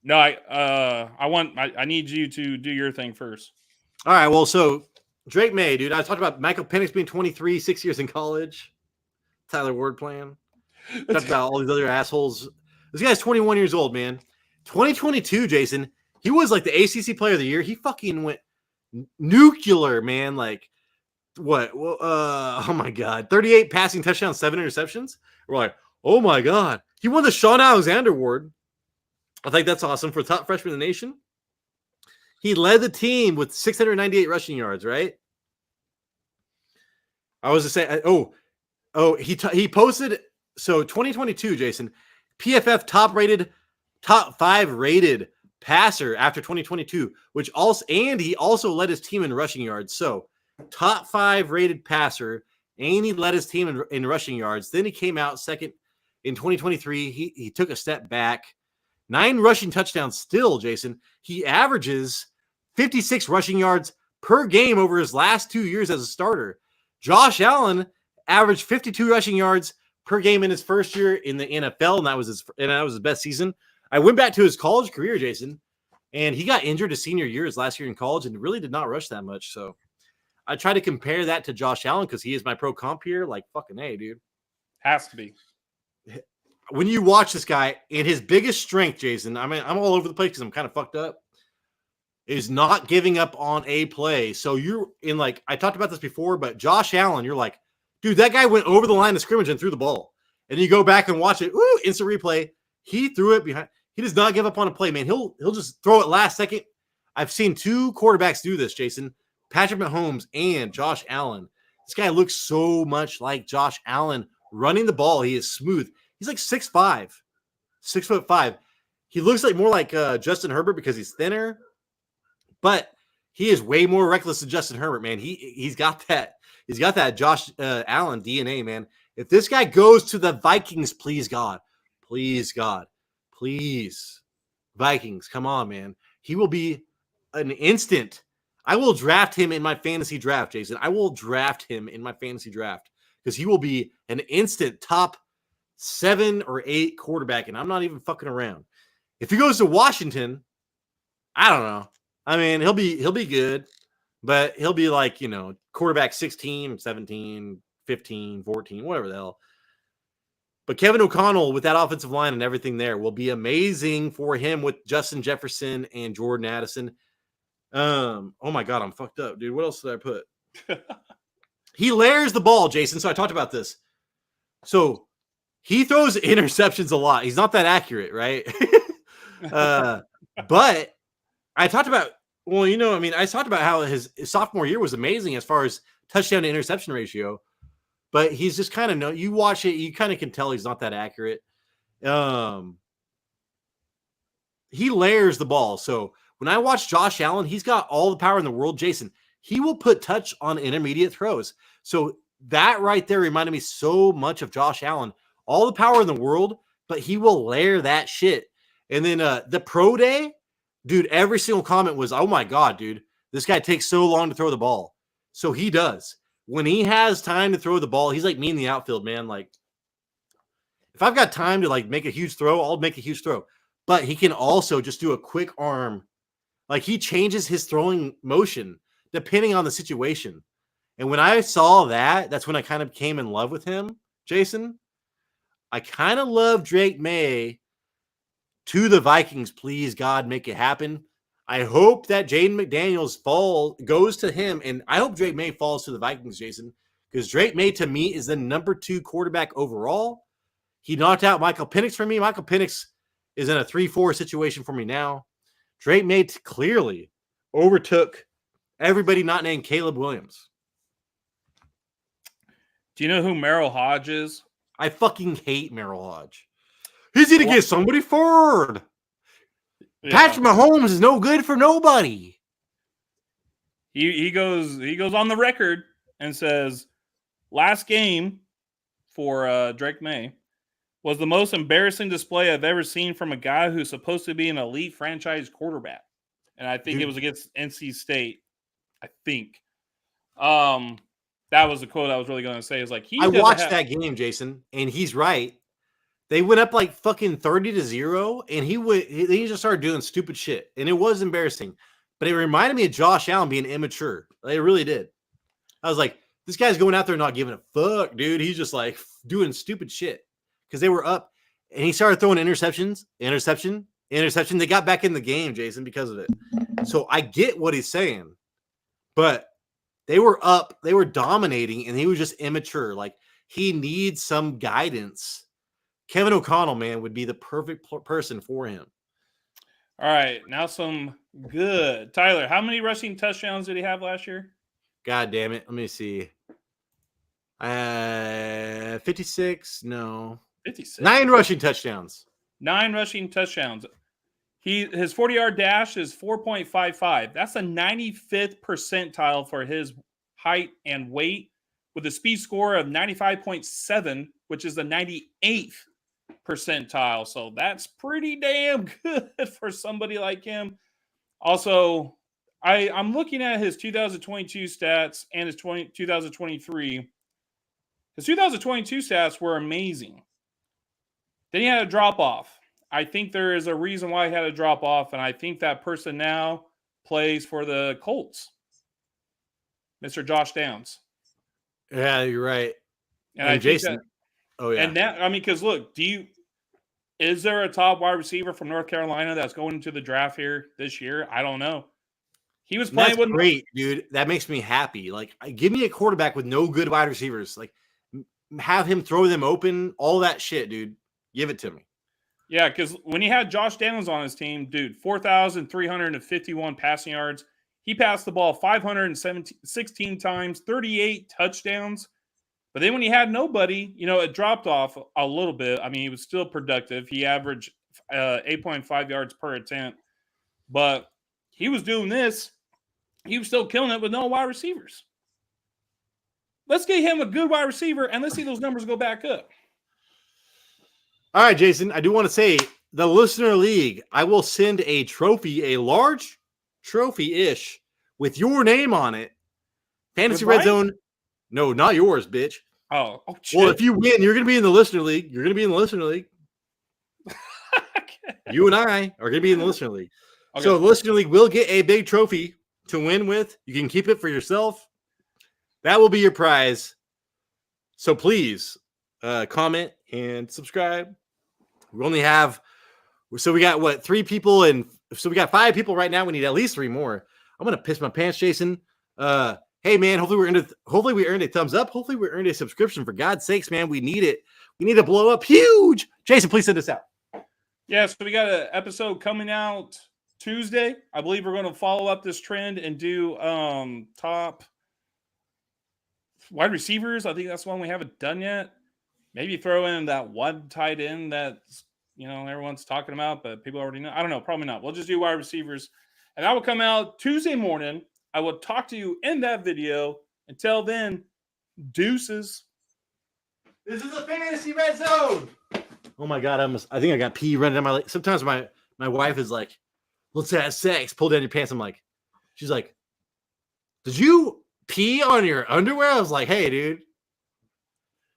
No, I need you to do your thing first. All right, well, so Drake Maye, dude. I talked about Michael Penix being 23, 6 years in college. Tyler Ward playing. Talked about all these other assholes. This guy's 21 years old, man. 2022, Jason. He was like the ACC Player of the Year. He fucking went nuclear, man. Like, what? Well, oh my God. 38 passing touchdowns, 7 interceptions. We're like, oh my God. He won the Sean Alexander Award. I think that's awesome for top freshman in the nation. He led the team with 698 rushing yards, right? I was to say, he posted, so 2022, Jason, PFF top 5 rated passer after 2022, he also led his team in rushing yards. So top 5 rated passer, and he led his team in rushing yards. Then he came out second in 2023. He took a step back. 9 rushing touchdowns still, Jason. He averages 56 rushing yards per game over his last 2 years as a starter. Josh Allen averaged 52 rushing yards per game in his first year in the NFL, and that was his best season. I went back to his college career, Jason, and he got injured his senior year, his last year in college, and really did not rush that much. So I try to compare that to Josh Allen because he is my pro comp here. Like, fucking A, dude. Has to be. When you watch this guy, and his biggest strength, Jason, I mean, I'm all over the place because I'm kind of fucked up, is not giving up on a play. So you're in, like, I talked about this before, but Josh Allen, you're like, dude, that guy went over the line of scrimmage and threw the ball. And you go back and watch it. Ooh, instant replay. He threw it behind. He does not give up on a play, man. He'll just throw it last second. I've seen 2 quarterbacks do this, Jason. Patrick Mahomes and Josh Allen. This guy looks so much like Josh Allen running the ball. He is smooth. He's like 6'5", 6'5". He looks like more like Justin Herbert because he's thinner, but he is way more reckless than Justin Herbert, man. He's got that Josh Allen DNA, man. If this guy goes to the Vikings, please God, Vikings, come on, man. He will be an instant. I will draft him in my fantasy draft, Jason. I will draft him in my fantasy draft because he will be an instant top 7 or 8 quarterback, and I'm not even fucking around. If he goes to Washington, I don't know. I mean, he'll be good, but he'll be like, quarterback 16, 17, 15, 14, whatever the hell. But Kevin O'Connell with that offensive line and everything there will be amazing for him with Justin Jefferson and Jordan Addison. Oh my god, I'm fucked up, dude. What else did I put? He layers the ball, Jason. So I talked about this. So he throws interceptions a lot. He's not that accurate, right? But I talked about, well, I talked about how his sophomore year was amazing as far as touchdown to interception ratio. But he's just kind of, you watch it, you kind of can tell he's not that accurate. He layers the ball. So when I watch Josh Allen, he's got all the power in the world. Jason, he will put touch on intermediate throws. So that right there reminded me so much of Josh Allen. All the power in the world, but he will layer that shit. And then the pro day, dude, every single comment was, oh my God, dude, this guy takes so long to throw the ball. So he does. When he has time to throw the ball, he's like me in the outfield, man. Like, if I've got time to like make a huge throw, I'll make a huge throw. But he can also just do a quick arm. Like, he changes his throwing motion depending on the situation. And when I saw that, that's when I kind of came in love with him, Jason. I kind of love Drake Maye to the Vikings. Please, God, make it happen. I hope that Jayden Daniels goes to him, and I hope Drake Maye falls to the Vikings, Jason, because Drake Maye, to me, is the number 2 quarterback overall. He knocked out Michael Penix for me. Michael Penix is in a 3-4 situation for me now. Drake Maye clearly overtook everybody not named Caleb Williams. Do you know who Merrill Hodge is? I fucking hate Merrill Hodge. He's going to get somebody forward. Yeah. Patrick Mahomes is no good for nobody. He goes on the record and says, last game for Drake Maye was the most embarrassing display I've ever seen from a guy who's supposed to be an elite franchise quarterback. And I think it was against NC State. I think. That was the quote I was really going to say. Is like, I watched that game, Jason, and he's right. They went up like fucking 30-0, and he just started doing stupid shit, and it was embarrassing. But it reminded me of Josh Allen being immature. It really did. I was like, this guy's going out there not giving a fuck, dude. He's just like doing stupid shit because they were up, and he started throwing interception. They got back in the game, Jason, because of it. So I get what he's saying, but they were up, they were dominating, and he was just immature. Like, he needs some guidance. Kevin O'Connell, man, would be the perfect person for him. All right, now some good. Tyler, how many rushing touchdowns did he have last year? God damn it. Let me see. 56? No. 56. 9 rushing touchdowns. 9 rushing touchdowns. His 40-yard dash is 4.55. That's a 95th percentile for his height and weight, with a speed score of 95.7, which is the 98th percentile. So that's pretty damn good for somebody like him. Also, I'm looking at his 2022 stats and his 2023. His 2022 stats were amazing. Then he had a drop-off. I think there is a reason why he had a drop-off, and I think that person now plays for the Colts. Mr. Josh Downs. Yeah, you're right. And Jason. Yeah. And that, I mean, because look, is there a top wide receiver from North Carolina that's going into the draft here this year? I don't know. He was playing with great, dude. That makes me happy. Like, give me a quarterback with no good wide receivers. Like, have him throw them open, all that shit, dude. Give it to me. Yeah, because when he had Josh Daniels on his team, dude, 4,351 passing yards. He passed the ball 516 times, 38 touchdowns. But then when he had nobody, it dropped off a little bit. I mean, he was still productive. He averaged 8.5 yards per attempt. But he was doing this. He was still killing it with no wide receivers. Let's get him a good wide receiver, and let's see those numbers go back up. All right, Jason, I do want to say the Listener League, I will send a trophy, a large trophy-ish with your name on it. Fantasy Red Zone. No, not yours, bitch. Oh, shit. Well, if you win, you're going to be in the Listener League. Okay. You and I are going to be in the Listener League. Okay. So the Listener League will get a big trophy to win with. You can keep it for yourself. That will be your prize. So please comment and subscribe. We only have, so we got 3 people, and so we got 5 people right now. We need at least 3 more. I'm gonna piss my pants, Jason. Hey man, hopefully we earned a thumbs up. Hopefully we earned a subscription. For God's sakes, man, we need it. We need to blow up huge. Jason, please send us out. Yeah, so we got an episode coming out Tuesday. I believe we're going to follow up this trend and do top wide receivers. I think that's one we haven't done yet. Maybe throw in that one tight end that everyone's talking about, but people already know. I don't know, probably not. We'll just do wide receivers, and that will come out Tuesday morning. I will talk to you in that video. Until then, deuces. This is a fantasy red zone. Oh my God, I think I got pee running down my leg. Sometimes my wife is like, let's have sex. Pull down your pants. She's like, did you pee on your underwear? I was like, hey, dude.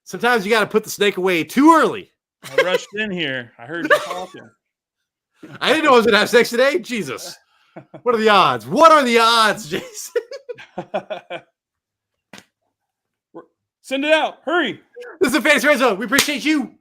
Sometimes you got to put the snake away too early. I rushed in here. I heard you talking. I didn't know I was going to have sex today. Jesus. What are the odds? What are the odds, Jason? Send it out. Hurry. This is a Fantasy Red Zone. We appreciate you.